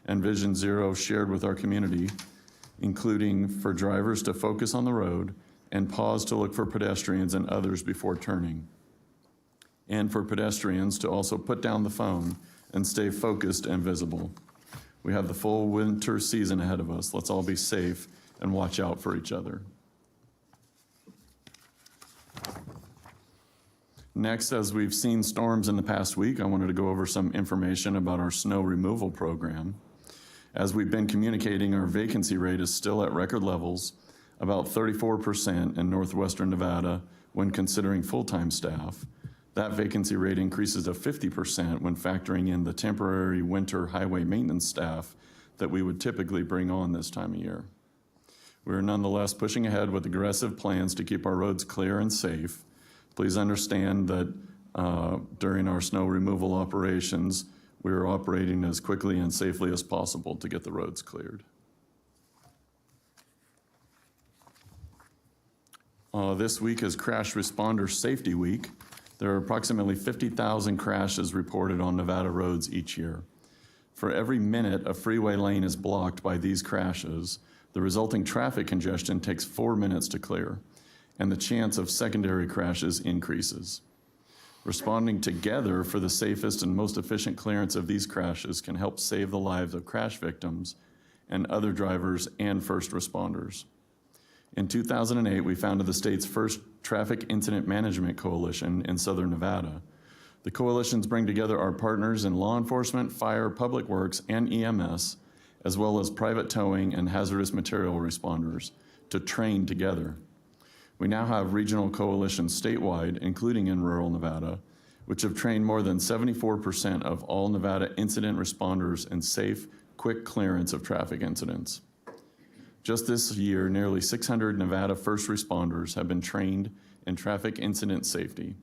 and Vision Zero shared with our community, including for drivers to focus on the road and pause to look for pedestrians and others before turning, and for pedestrians to also put down the phone and stay focused and visible. We have the full winter season ahead of us. Let's all be safe and watch out for each other. Next, as we've seen storms in the past week, I wanted to go over some information about our snow removal program. As we've been communicating, our vacancy rate is still at record levels, about 34% in northwestern Nevada when considering full-time staff. That vacancy rate increases to 50% when factoring in the temporary winter highway maintenance staff that we would typically bring on this time of year. We are nonetheless pushing ahead with aggressive plans to keep our roads clear and safe. Please understand that during our snow removal operations, we are operating as quickly and safely as possible to get the roads cleared. This week is Crash Responder Safety Week. There are approximately 50,000 crashes reported on Nevada roads each year. For every minute a freeway lane is blocked by these crashes, the resulting traffic congestion takes 4 minutes to clear, and the chance of secondary crashes increases. Responding together for the safest and most efficient clearance of these crashes can help save the lives of crash victims and other drivers and first responders. In 2008, we founded the state's first traffic incident management coalition in Southern Nevada. The coalitions bring together our partners in law enforcement, fire, public works, and EMS, as well as private towing and hazardous material responders, to train together. We now have regional coalitions statewide, including in rural Nevada, which have trained more than 74% of all Nevada incident responders in safe, quick clearance of traffic incidents. Just this year, nearly 600 Nevada first responders have been trained in traffic incident safety.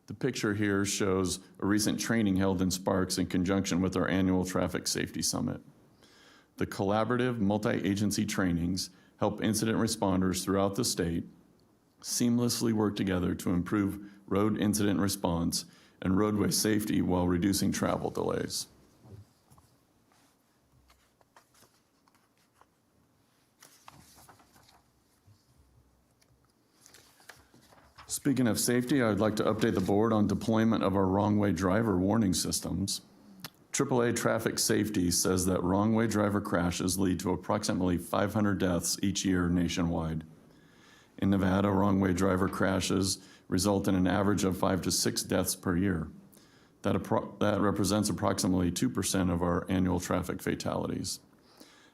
The picture here shows a recent training held in Sparks in conjunction with our annual Traffic Safety Summit. The collaborative multi-agency trainings help incident responders throughout the state seamlessly work together to improve road incident response and roadway safety while reducing travel delays. Speaking of safety, I'd like to update the board on deployment of our wrong-way driver warning systems. AAA Traffic Safety says that wrong-way driver crashes lead to approximately 500 deaths each year nationwide. In Nevada, wrong-way driver crashes result in an average of 5 to 6 deaths per year. That represents approximately 2% of our annual traffic fatalities.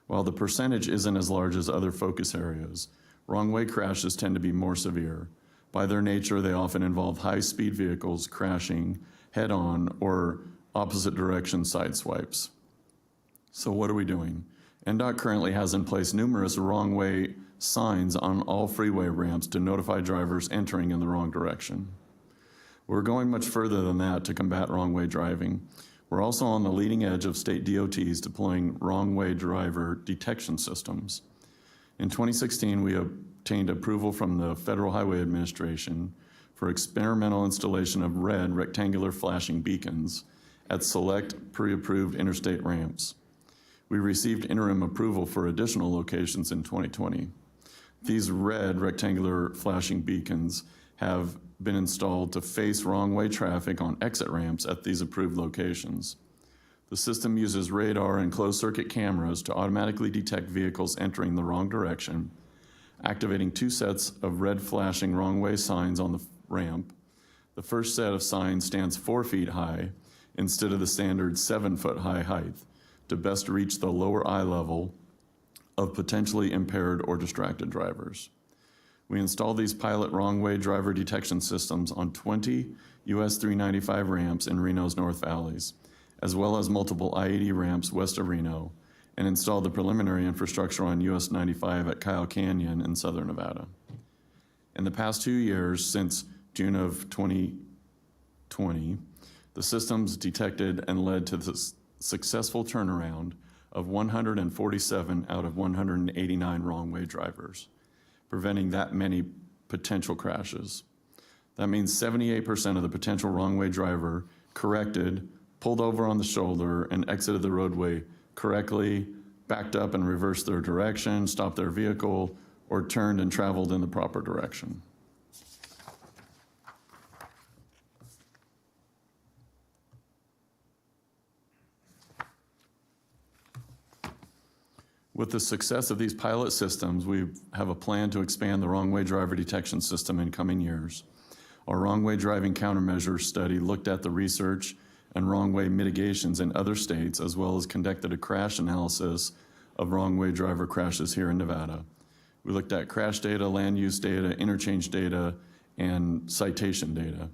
While the percentage isn't as large as other focus areas, wrong-way crashes tend to be more severe. By their nature, they often involve high-speed vehicles crashing head-on or opposite direction side swipes. So what are we doing? NDOT currently has in place numerous wrong-way signs on all freeway ramps to notify drivers entering in the wrong direction. We're going much further than that to combat wrong-way driving. We're also on the leading edge of state DOTs deploying wrong-way driver detection systems. In 2016, we obtained approval from the Federal Highway Administration for experimental installation of red rectangular flashing beacons at select pre-approved interstate ramps. We received interim approval for additional locations in 2020. These red rectangular flashing beacons have been installed to face wrong-way traffic on exit ramps at these approved locations. The system uses radar and closed-circuit cameras to automatically detect vehicles entering the wrong direction, activating 2 sets of red flashing wrong-way signs on the ramp. The first set of signs stands 4 feet high instead of the standard 7-foot high height to best reach the lower eye level of potentially impaired or distracted drivers. We installed these pilot wrong-way driver detection systems on 20 US 395 ramps in Reno's North Valleys, as well as multiple I-80 ramps west of Reno, and installed the preliminary infrastructure on US 95 at Kyle Canyon in southern Nevada. In the past 2 years, since June of 2020, the systems detected and led to the successful turnaround of 147 out of 189 wrong-way drivers, preventing that many potential crashes. That means 78% of the potential wrong-way driver corrected, pulled over on the shoulder, and exited the roadway correctly, backed up and reversed their direction, stopped their vehicle, or turned and traveled in the proper direction. With the success of these pilot systems, we have a plan to expand the wrong-way driver detection system in coming years. Our wrong-way driving countermeasures study looked at the research and wrong-way mitigations in other states, as well as conducted a crash analysis of wrong-way driver crashes here in Nevada. We looked at crash data, land use data, interchange data, and citation data.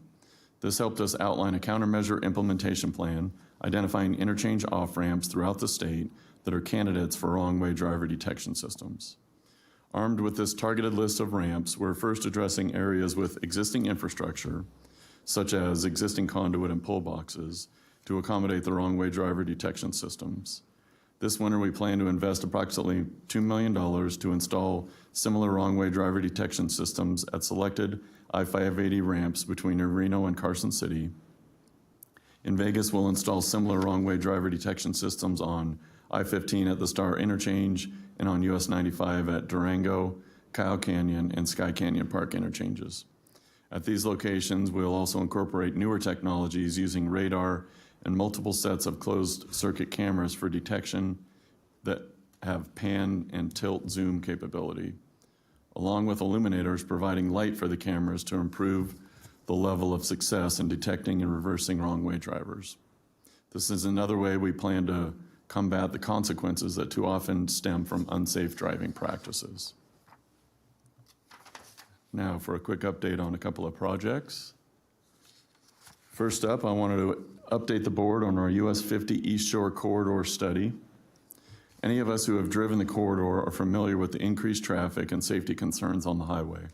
This helped us outline a countermeasure implementation plan, identifying interchange off-ramps throughout the state that are candidates for wrong-way driver detection systems. Armed with this targeted list of ramps, we're first addressing areas with existing infrastructure, such as existing conduit and pull boxes, to accommodate the wrong-way driver detection systems. This winter, we plan to invest approximately $2 million to install similar wrong-way driver detection systems at selected I-580 ramps between Reno and Carson City. In Vegas, we'll install similar wrong-way driver detection systems on I-15 at the Star Interchange and on US 95 at Durango, Kyle Canyon, and Sky Canyon Park interchanges. At these locations, we'll also incorporate newer technologies using radar and multiple sets of closed-circuit cameras for detection that have pan and tilt zoom capability, along with illuminators providing light for the cameras to improve the level of success in detecting and reversing wrong-way drivers. This is another way we plan to combat the consequences that too often stem from unsafe driving practices. Now for a quick update on a couple of projects. First up, I wanted to update the board on our US 50 East Shore Corridor study. Any of us who have driven the corridor are familiar with the increased traffic and safety concerns on the highway.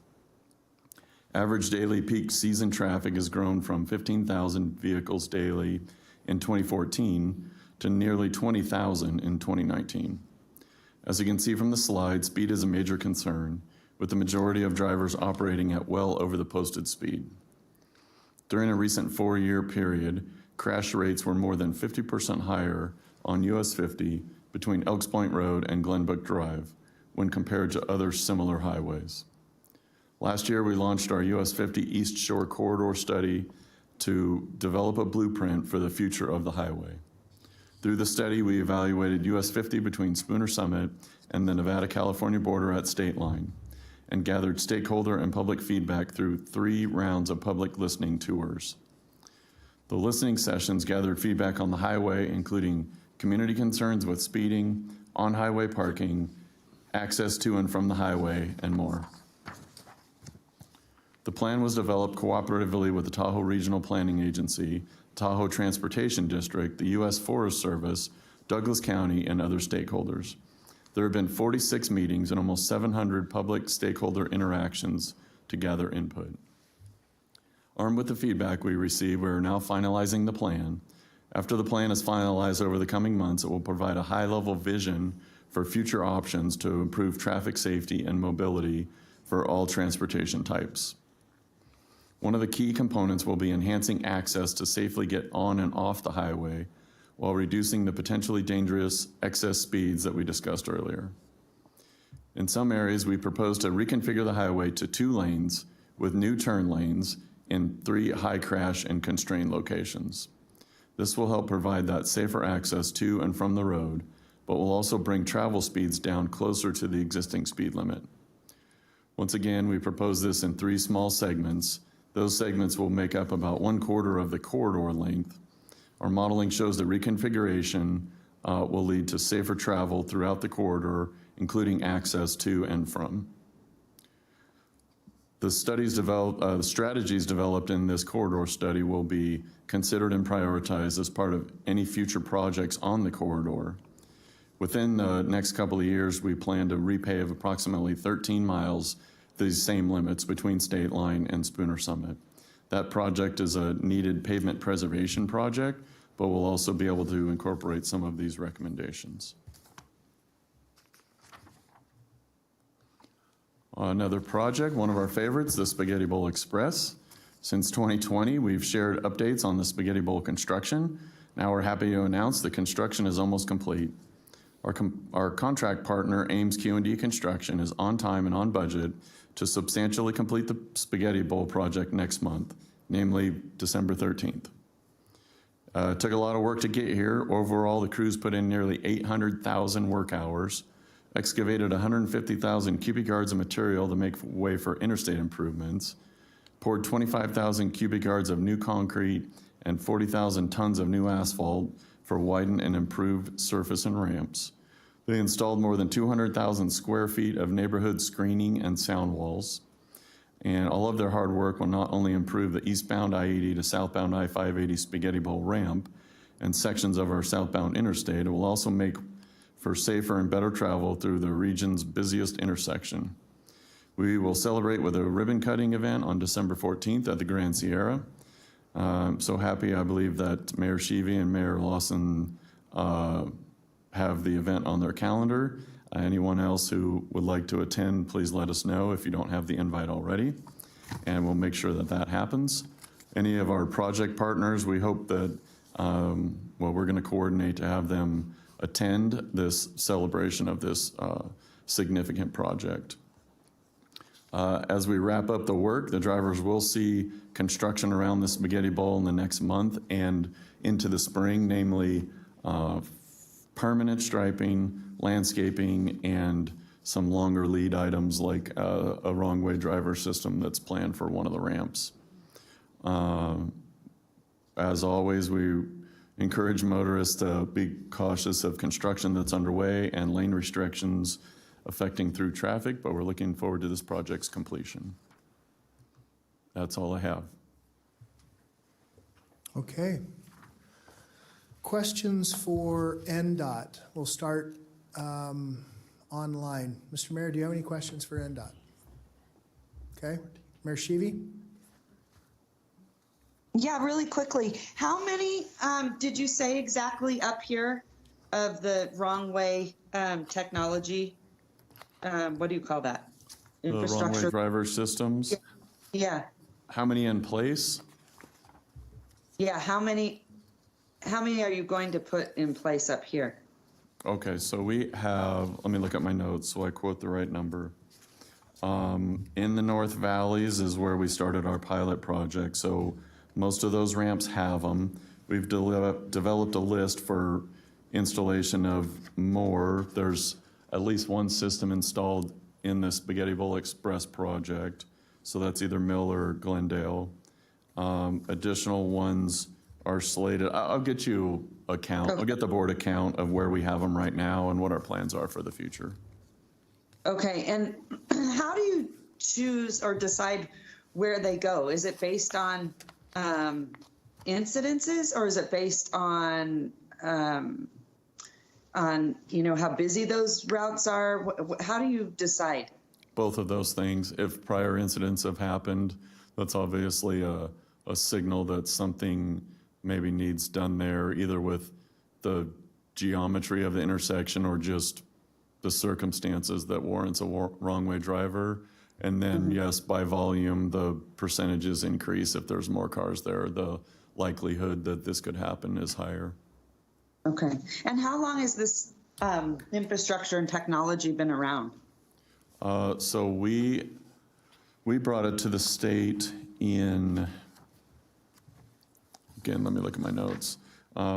Average daily peak season traffic has grown from 15,000 vehicles daily in 2014 to nearly 20,000 in 2019. As you can see from the slide, speed is a major concern, with the majority of drivers operating at well over the posted speed. During a recent 4-year period, crash rates were more than 50% higher on US 50 between Elks Point Road and Glenbrook Drive when compared to other similar highways. Last year, we launched our US 50 East Shore Corridor study to develop a blueprint for the future of the highway. Through the study, we evaluated US 50 between Spooner Summit and the Nevada-California border at State Line, and gathered stakeholder and public feedback through 3 rounds of public listening tours. The listening sessions gathered feedback on the highway, including community concerns with speeding, on-highway parking, access to and from the highway, and more. The plan was developed cooperatively with the Tahoe Regional Planning Agency, Tahoe Transportation District, the U.S. Forest Service, Douglas County, and other stakeholders. There have been 46 meetings and almost 700 public stakeholder interactions to gather input. Armed with the feedback we received, we are now finalizing the plan. After the plan is finalized over the coming months, it will provide a high-level vision for future options to improve traffic safety and mobility for all transportation types. One of the key components will be enhancing access to safely get on and off the highway while reducing the potentially dangerous excess speeds that we discussed earlier. In some areas, we propose to reconfigure the highway to 2 lanes with new turn lanes in 3 high crash and constrained locations. This will help provide that safer access to and from the road, but will also bring travel speeds down closer to the existing speed limit. Once again, we propose this in 3 small segments. Those segments will make up about 1/4 of the corridor length. Our modeling shows the reconfiguration will lead to safer travel throughout the corridor, including access to and from. The strategies developed in this corridor study will be considered and prioritized as part of any future projects on the corridor. Within the next couple of years, we plan to repave approximately 13 miles these same limits between State Line and Spooner Summit. That project is a needed pavement preservation project, but we'll also be able to incorporate some of these recommendations. Another project, one of our favorites, the Spaghetti Bowl Express. Since 2020, we've shared updates on the Spaghetti Bowl construction. Now we're happy to announce the construction is almost complete. Our contract partner, Ames Q&D Construction, is on time and on budget to substantially complete the Spaghetti Bowl project next month, namely December 13th. It took a lot of work to get here. Overall, the crews put in nearly 800,000 work hours, excavated 150,000 cubic yards of material to make way for interstate improvements, poured 25,000 cubic yards of new concrete, and 40,000 tons of new asphalt for widened and improved surface and ramps. They installed more than 200,000 square feet of neighborhood screening and sound walls. And all of their hard work will not only improve the eastbound I-80 to southbound I-580 Spaghetti Bowl ramp and sections of our southbound interstate, it will also make for safer and better travel through the region's busiest intersection. We will celebrate with a ribbon cutting event on December 14th at the Grand Sierra. I'm so happy, I believe that Mayor Sheevy and Mayor Lawson have the event on their calendar. Anyone else who would like to attend, please let us know if you don't have the invite already, and we'll make sure that that happens. Any of our project partners, we hope that, we're going to coordinate to have them attend this celebration of this significant project. As we wrap up the work, the drivers will see construction around the Spaghetti Bowl in the next month and into the spring, namely permanent striping, landscaping, and some longer lead items like a wrong-way driver system that's planned for one of the ramps. As always, we encourage motorists to be cautious of construction that's underway and lane restrictions affecting through traffic, but we're looking forward to this project's completion. That's all I have. Okay. Questions for NDOT? We'll start online. Mr. Mayor, do you have any questions for NDOT? Okay. Mayor Sheevy? Yeah, really quickly. How many did you say exactly up here of the wrong way technology? What do you call that? The wrong-way driver systems? Yeah. How many in place? Yeah, how many are you going to put in place up here? Okay, so we have, let me look at my notes so I quote the right number. In the North Valleys is where we started our pilot project, so most of those ramps have them. We've developed a list for installation of more. There's at least one system installed in the Spaghetti Bowl Express project, so that's either Mill or Glendale. Additional ones are slated. I'll get you a count. I'll get the board a count of where we have them right now and what our plans are for the future. Okay, and how do you choose or decide where they go? Is it based on incidences, or is it based on how busy those routes are? How do you decide? Both of those things. If prior incidents have happened, that's obviously a signal that something maybe needs done there, either with the geometry of the intersection or just the circumstances that warrants a wrong-way driver. And then, yes, by volume, the percentages increase. If there's more cars there, the likelihood that this could happen is higher. Okay. And how long has this infrastructure and technology been around? So we brought it to the state in, again, let me look at my notes.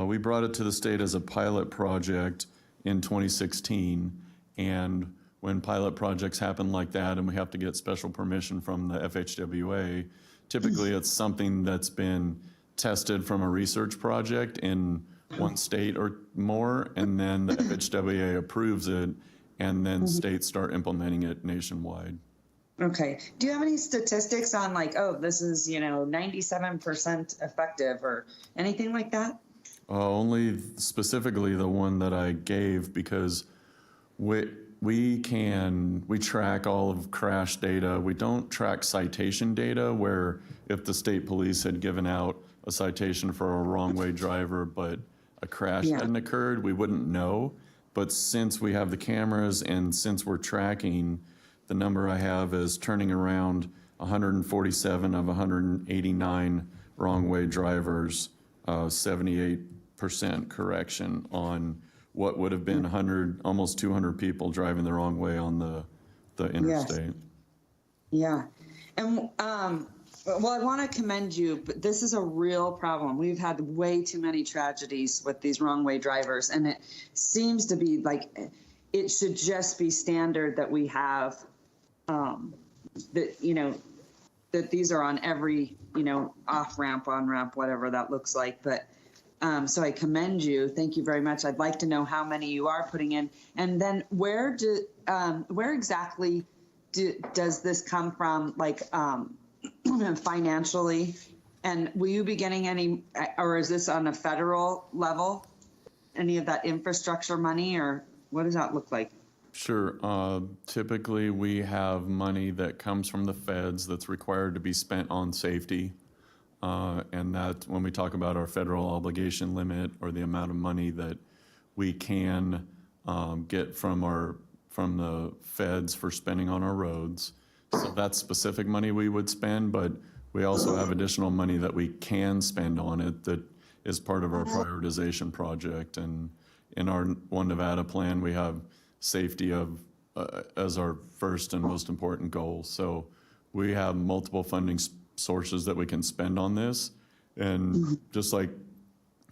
We brought it to the state as a pilot project in 2016. And when pilot projects happen like that and we have to get special permission from the FHWA, typically it's something that's been tested from a research project in one state or more, and then the FHWA approves it, and then states start implementing it nationwide. Okay. Do you have any statistics on like, oh, this is, 97% effective or anything like that? Only specifically the one that I gave, because we track all of crash data. We don't track citation data, where if the state police had given out a citation for a wrong-way driver, but a crash hadn't occurred, we wouldn't know. But since we have the cameras and since we're tracking, the number I have is turning around 147 of 189 wrong-way drivers, 78% correction on what would have been 100, almost 200 people driving the wrong way on the interstate. Yeah. And, well, I want to commend you, but this is a real problem. We've had way too many tragedies with these wrong-way drivers, and it seems to be like it should just be standard that we have, that, that these are on every, off ramp, on ramp, whatever that looks like. But so I commend you. Thank you very much. I'd like to know how many you are putting in, and then where exactly does this come from, like financially? And will you be getting any, or is this on a federal level? Any of that infrastructure money, or what does that look like? Sure. Typically, we have money that comes from the feds that's required to be spent on safety. And that, when we talk about our federal obligation limit or the amount of money that we can get from the feds for spending on our roads. So that's specific money we would spend, but we also have additional money that we can spend on it that is part of our prioritization project. And in our One Nevada plan, we have safety as our first and most important goal. So we have multiple funding sources that we can spend on this. And just like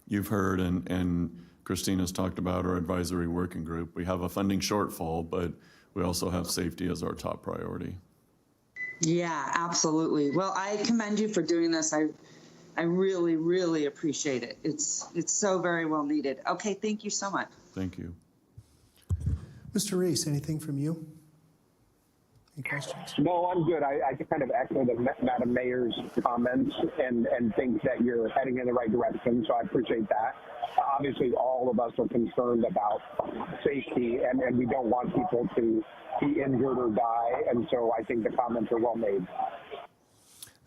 you've heard and Christina's talked about our advisory working group, we have a funding shortfall, but we also have safety as our top priority. Yeah, absolutely. Well, I commend you for doing this. I really, really appreciate it. It's so very well needed. Okay, thank you so much. Thank you. Mr. Reese, anything from you? Any questions? No, I'm good. I can kind of echo the Madam Mayor's comments and think that you're heading in the right direction, so I appreciate that. Obviously, all of us are concerned about safety, and we don't want people to be injured or die, and so I think the comments are well made.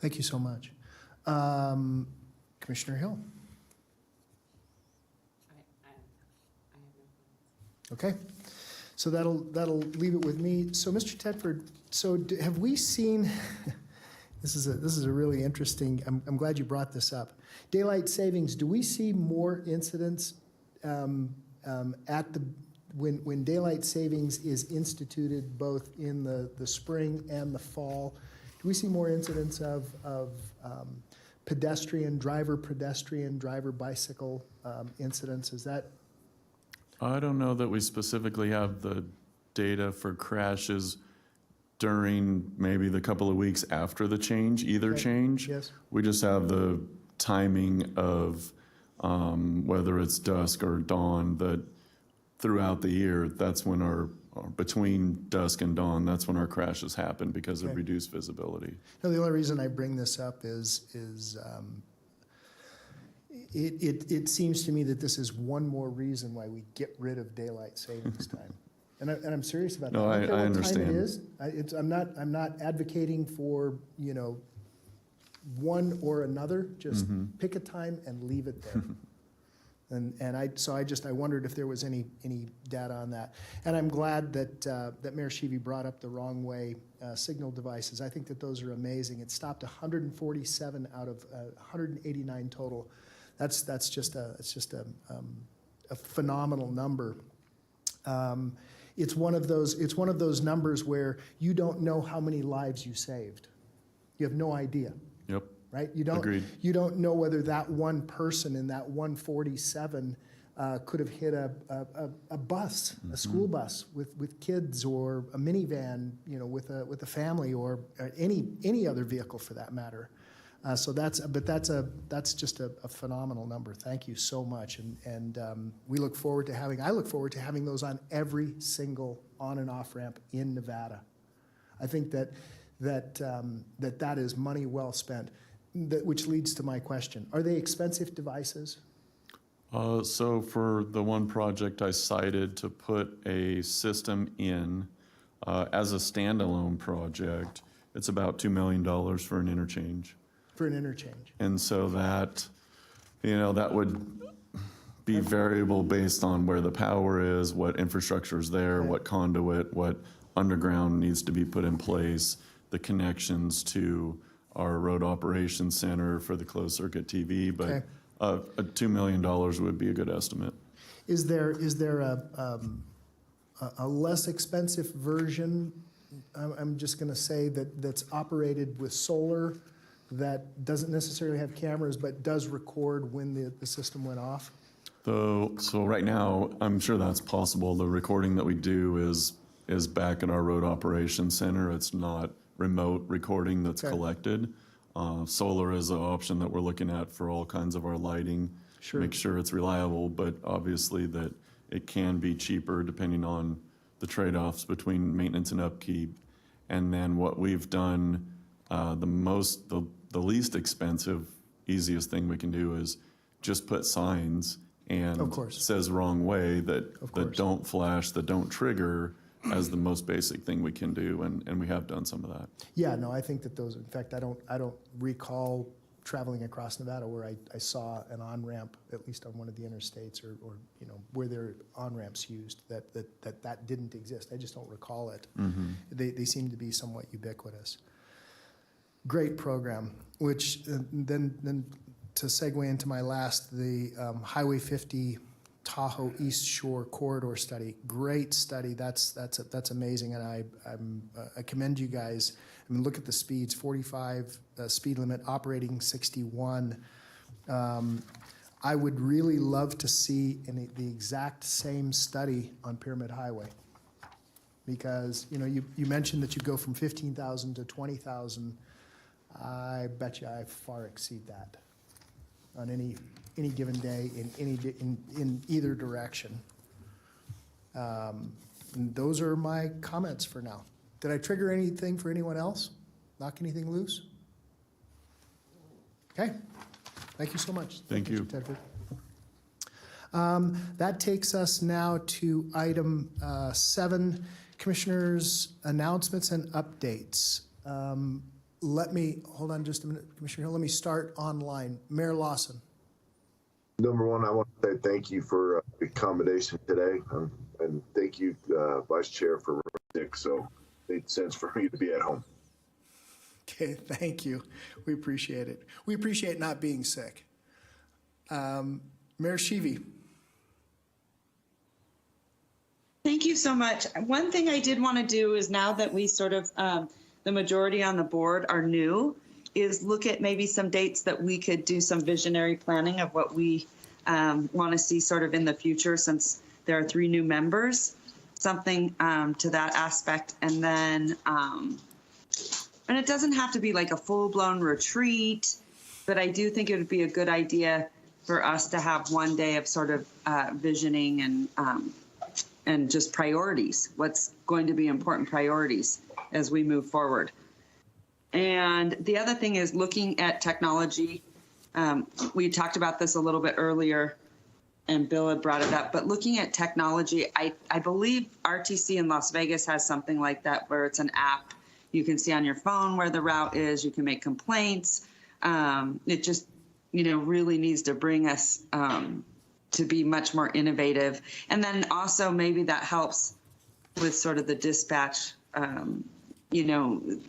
Thank you so much. Commissioner Hill? Okay, so that'll leave it with me. So, Mr. Tedford, have we seen? This is a really interesting. I'm glad you brought this up. Daylight savings. Do we see more incidents when daylight savings is instituted, both in the spring and the fall? Do we see more incidents of pedestrian, driver, bicycle incidents? Is that? I don't know that we specifically have the data for crashes during maybe the couple of weeks after the change, either change. Yes. We just have the timing of whether it's dusk or dawn, that throughout the year, that's when between dusk and dawn, that's when our crashes happen because of reduced visibility. No, the only reason I bring this up is it seems to me that this is one more reason why we get rid of daylight savings time. And I'm serious about that. No, I don't care what understand. time it is. I'm not advocating for, one or another. Just pick a time and leave it there. And I wondered if there was any data on that. And I'm glad that Mayor Sheevy brought up the wrong way signal devices. I think that those are amazing. It stopped 147 out of 189 total. That's just a phenomenal number. It's one of those numbers where you don't know how many lives you saved. You have no idea. Yep. Right? Agreed. You don't know whether that one person in that 147 could have hit a bus, a school bus with kids, or a minivan, with a family, or any other vehicle for that matter. So that's just a phenomenal number. Thank you so much, and I look forward to having those on every single on and off ramp in Nevada. I think that is money well spent. Which leads to my question: are they expensive devices? So for the one project I cited to put a system in as a standalone project, it's about $2 million for an interchange. For an interchange. And so that would be variable based on where the power is, what infrastructure is there, what conduit, what underground needs to be put in place, the connections to our road operations center for the closed circuit TV. But $2 million would be a good estimate. Is there a less expensive version? I'm just going to say that's operated with solar, that doesn't necessarily have cameras, but does record when the system went off? So right now, I'm sure that's possible. The recording that we do is back at our road operations center. It's not remote recording that's Okay. collected. Solar is an option that we're looking at for all kinds of our lighting. Sure. Make sure it's reliable, but obviously that it can be cheaper depending on the trade-offs between maintenance and upkeep. And then what we've done, the least expensive, easiest thing we can do is just put signs and Of course. says wrong way that course. don't flash, that don't trigger as the most basic thing we can do, and we have done some of that. Yeah, no, I think that those, in fact, I don't recall traveling across Nevada where I saw an on-ramp, at least on one of the interstates or you know, where there are on-ramps used, that didn't exist. I just don't recall it. They seem to be somewhat ubiquitous. Great program, which then to segue into my last, the Highway 50 Tahoe East Shore Corridor Study. Great study. That's amazing, and I commend you guys. I mean, look at the speeds: 45 speed limit, operating 61. I would really love to see the exact same study on Pyramid Highway, because you know you mentioned that you go from 15,000 to 20,000. I bet you I far exceed that on any given day in either direction. And those are my comments for now. Did I trigger anything for anyone else? Knock anything loose? Okay. Thank you so much. Thank you. Mr. Tedford. That takes us now to item 7, Commissioners' announcements and updates. Let me, hold on just a minute, Commissioner Hill, let me start online. Mayor Lawson. Number one, I want to say thank you for the accommodation today, and thank you, Vice Chair, for Dick. So it made sense for me to be at home. Okay, thank you. We appreciate it. We appreciate not being sick. Mayor Sheevy. Thank you so much. One thing I did want to do is, now that we sort of, the majority on the board are new, is look at maybe some dates that we could do some visionary planning of what we want to see sort of in the future, since there are 3 new members, something to that aspect. And then, and it doesn't have to be like a full-blown retreat, but I do think it would be a good idea for us to have one day of sort of visioning and just priorities, what's going to be important priorities as we move forward. And the other thing is looking at technology. We talked about this a little bit earlier, and Bill had brought it up, but looking at technology, I believe RTC in Las Vegas has something like that, where it's an app. You can see on your phone where the route is, you can make complaints. It just, really needs to bring us to be much more innovative. And then also maybe that helps with sort of the dispatch,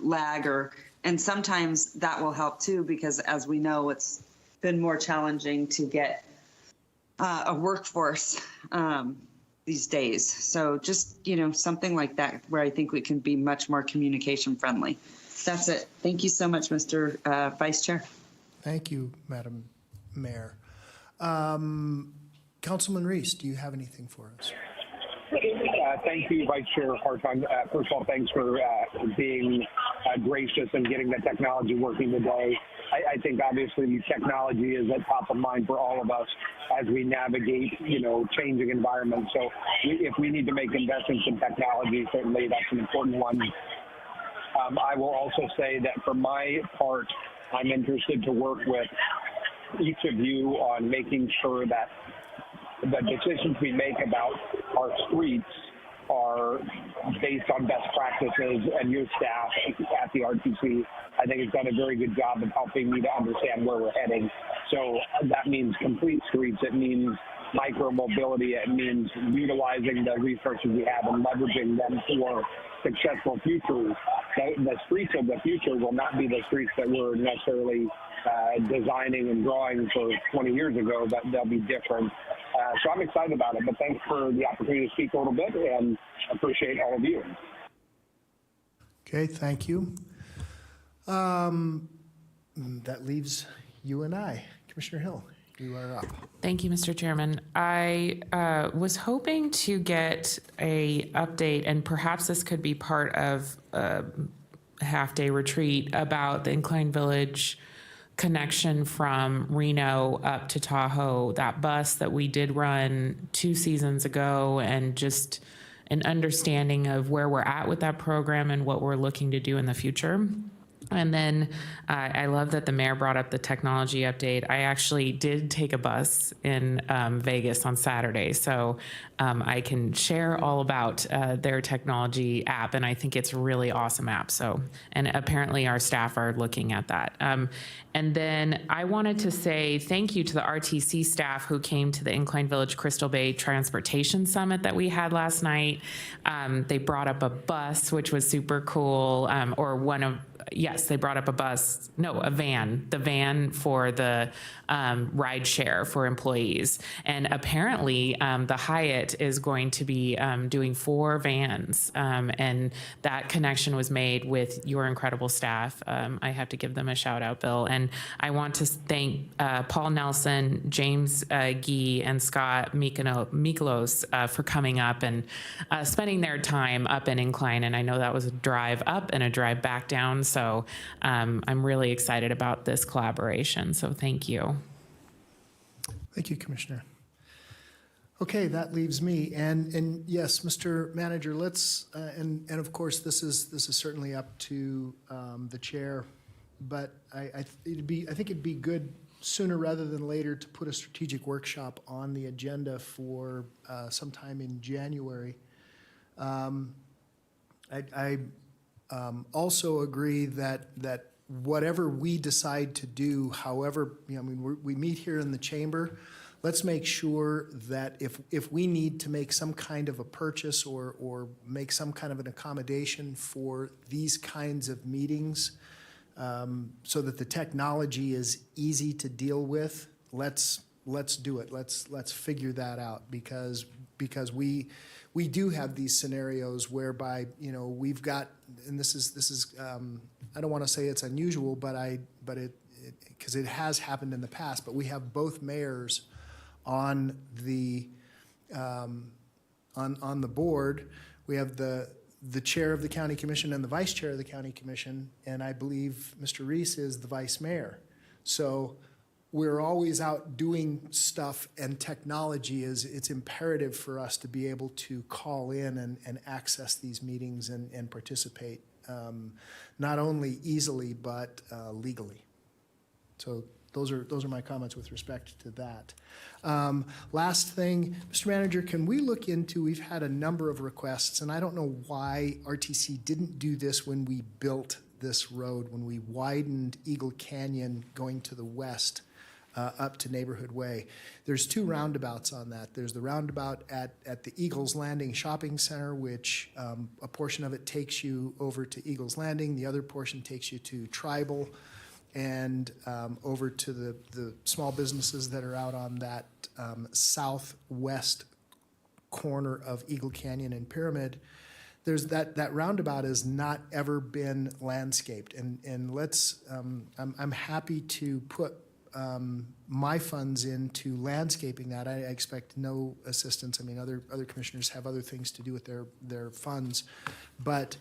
lag, and sometimes that will help too, because as we know, it's been more challenging to get a workforce these days. So just, something like that, where I think we can be much more communication friendly. That's it. Thank you so much, Mr. Vice Chair. Thank you, Madam Mayor. Councilman Reese, do you have anything for us? Thank you, Vice Chair Hartung. First of all, thanks for being gracious and getting the technology working today. I think obviously technology is at top of mind for all of us as we navigate, changing environments. So if we need to make investments in technology, certainly that's an important one. I will also say that for my part, I'm interested to work with each of you on making sure that the decisions we make about our streets are based on best practices, and your staff at the RTC, I think, has done a very good job of helping me to understand where we're heading. So that means complete streets. It means micro-mobility. It means utilizing the resources we have and leveraging them for successful futures. The streets of the future will not be the streets that we're necessarily designing and drawing for 20 years ago, but they'll be different. So I'm excited about it, but thanks for the opportunity to speak a little bit, and appreciate all of you. Okay, thank you. That leaves you and I. Commissioner Hill, you are up. Thank you, Mr. Chairman. I was hoping to get a update, and perhaps this could be part of half-day retreat about the Incline Village connection from Reno up to Tahoe, that bus that we did run 2 seasons ago, and just an understanding of where we're at with that program and what we're looking to do in the future. And then I love that the mayor brought up the technology update. I actually did take a bus in Vegas on Saturday, so I can share all about their technology app, and I think it's a really awesome app. So, and apparently our staff are looking at that. And then I wanted to say thank you to the RTC staff who came to the Incline Village Crystal Bay Transportation Summit that we had last night. They brought up a bus, which was super cool, yes, they brought up a van, the van for the ride share for employees. And apparently the Hyatt is going to be doing 4 vans. And that connection was made with your incredible staff. I have to give them a shout out, Bill. And I want to thank Paul Nelson, James Gee, and Scott Mikolos for coming up and spending their time up in Incline. And I know that was a drive up and a drive back down. So I'm really excited about this collaboration. So thank you. Thank you, Commissioner. Okay, that leaves me. And yes, Mr. Manager, let's, and of course, this is certainly up to the chair, but I think it'd be good sooner rather than later to put a strategic workshop on the agenda for sometime in January. I also agree that whatever we decide to do, however, we meet here in the chamber, let's make sure that if we need to make some kind of a purchase or make some kind of an accommodation for these kinds of meetings, so that the technology is easy to deal with, let's do it. Let's figure that out, because we do have these scenarios whereby, we've got, and this is I don't want to say it's unusual, but because it has happened in the past, but we have both mayors on the on the board. We have the chair of the county commission and the vice chair of the county commission, and I believe Mr. Reese is the vice mayor. So we're always out doing stuff, and technology it's imperative for us to be able to call in and access these meetings and participate, not only easily, but legally. So those are my comments with respect to that. Last thing, Mr. Manager, can we look into, we've had a number of requests, and I don't know why RTC didn't do this when we built this road, when we widened Eagle Canyon going to the west up to Neighborhood Way. There's 2 roundabouts on that. There's the roundabout at the Eagles Landing Shopping Center, which a portion of it takes you over to Eagles Landing. The other portion takes you to Tribal and over to the small businesses that are out on that southwest corner of Eagle Canyon and Pyramid. There's that roundabout has not ever been landscaped, and let's I'm happy to put my funds into landscaping that. I expect no assistance. I mean, other commissioners have other things to do with their funds, but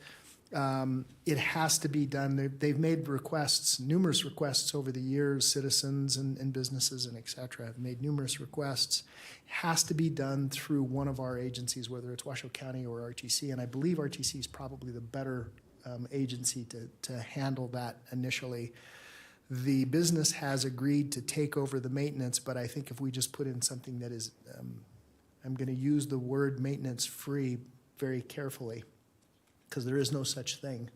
it has to be done. They've made requests, numerous requests over the years. Citizens and businesses and et cetera have made numerous requests. It has to be done through one of our agencies, whether it's Washoe County or RTC, and I believe RTC is probably the better agency to handle that initially. The business has agreed to take over the maintenance, but I think if we just put in something that is, I'm going to use the word maintenance free very carefully, because there is no such thing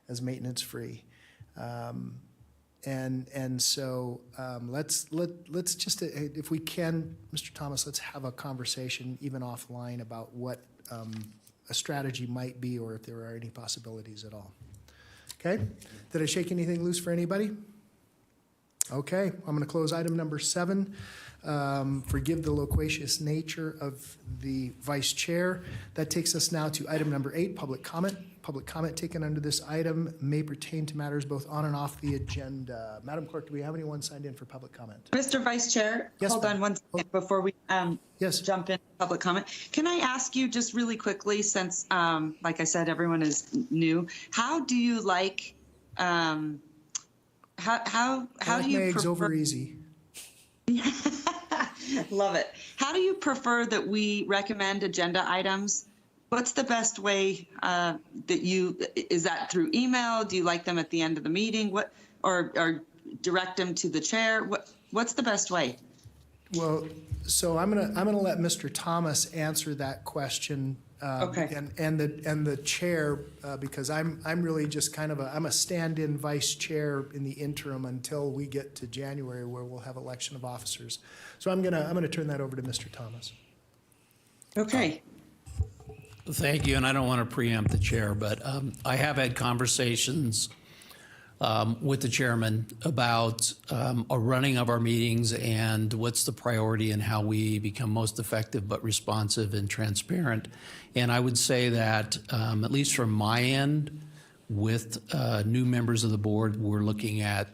as maintenance free. And so let's just, if we can, Mr. Thomas, let's have a conversation even offline about what a strategy might be, or if there are any possibilities at all. Okay? Did I shake anything loose for anybody? Okay, I'm going to close item number 7. Forgive the loquacious nature of the vice chair. That takes us now to item number 8, public comment. public comment taken under this item may pertain to matters both on and off the agenda. Madam Clerk, do we have anyone signed in for public comment? Mr. Vice Chair, Yes, hold ma'am. on one second before we Yes. jump in public comment. Can I ask you just really quickly, since, like I said, everyone is new, how do you like, how I like do you my eggs prefer? over easy. Love it. How do you prefer that we recommend agenda items? What's the best way is that through email? Do you like them at the end of the meeting? Or direct them to the chair? What's the best way? Well, so I'm gonna let Mr. Thomas answer that question. Okay. And the chair, because I'm really just I'm a stand-in vice chair in the interim until we get to January where we'll have election of officers. So I'm gonna turn that over to Mr. Thomas. Okay. Thank you, and I don't want to preempt the chair, but I have had conversations with the chairman about a running of our meetings and what's the priority and how we become most effective but responsive and transparent. And I would say that, at least from my end, with new members of the board, we're looking at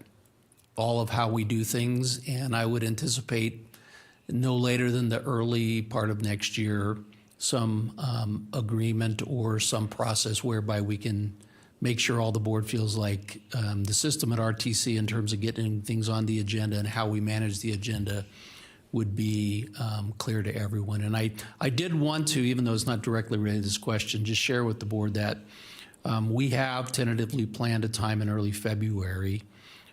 all of how we do things, and I would anticipate no later than the early part of next year, some agreement or some process whereby we can make sure all the board feels like the system at RTC in terms of getting things on the agenda and how we manage the agenda would be clear to everyone. And I did want to, even though it's not directly related to this question, just share with the board that we have tentatively planned a time in early February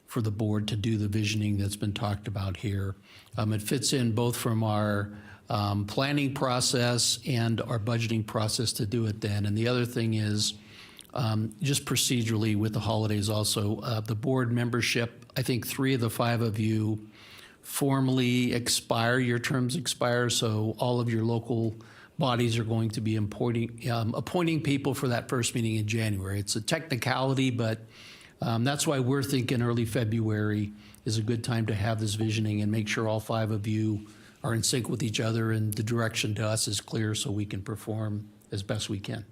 for the board to do the visioning that's been talked about here. It fits in both from our planning process and our budgeting process to do it then. And the other thing is, just procedurally with the holidays also, the board membership, I think 3 of the 5 of you formally expire, your terms expire, so all of your local bodies are going to be appointing people for that first meeting in January. It's a technicality, but that's why we're thinking early February is a good time to have this visioning and make sure all 5 of you are in sync with each other and the direction to us is clear so we can perform as best we can.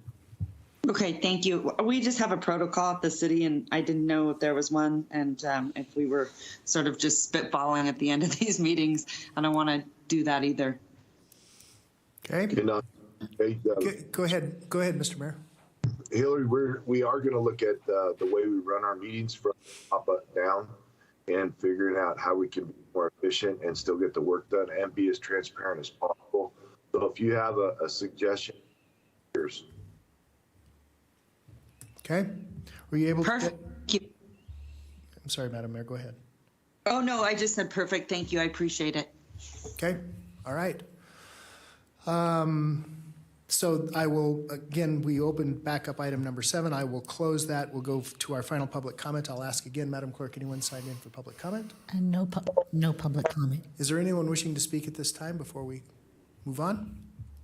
Okay, thank you. We just have a protocol at the city, and I didn't know if there was one, and if we were sort of just spitballing at the end of these meetings. I don't want to do that either. Okay. Hey, Go ahead, Mr. Mayor. Hillary, we are going to look at the way we run our meetings from up down and figuring out how we can be more efficient and still get the work done and be as transparent as possible. So if you have a suggestion, here's. Okay. Were you able to Perfect. Thank you. I'm sorry, Madam Mayor, go ahead. Oh, no, I just said perfect. Thank you. I appreciate it. Okay, all right. So I will, again, we opened back up item number 7. I will close that. We'll go to our final public comment. I'll ask again, Madam Clerk, anyone signed in for public comment? And no public comment. Is there anyone wishing to speak at this time before we move on?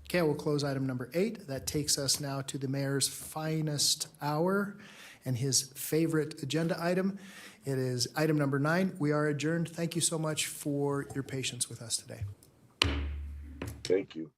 Okay, I will close item number 8. That takes us now to the mayor's finest hour and his favorite agenda item. It is item number 9. We are adjourned. Thank you so much for your patience with us today. Thank you.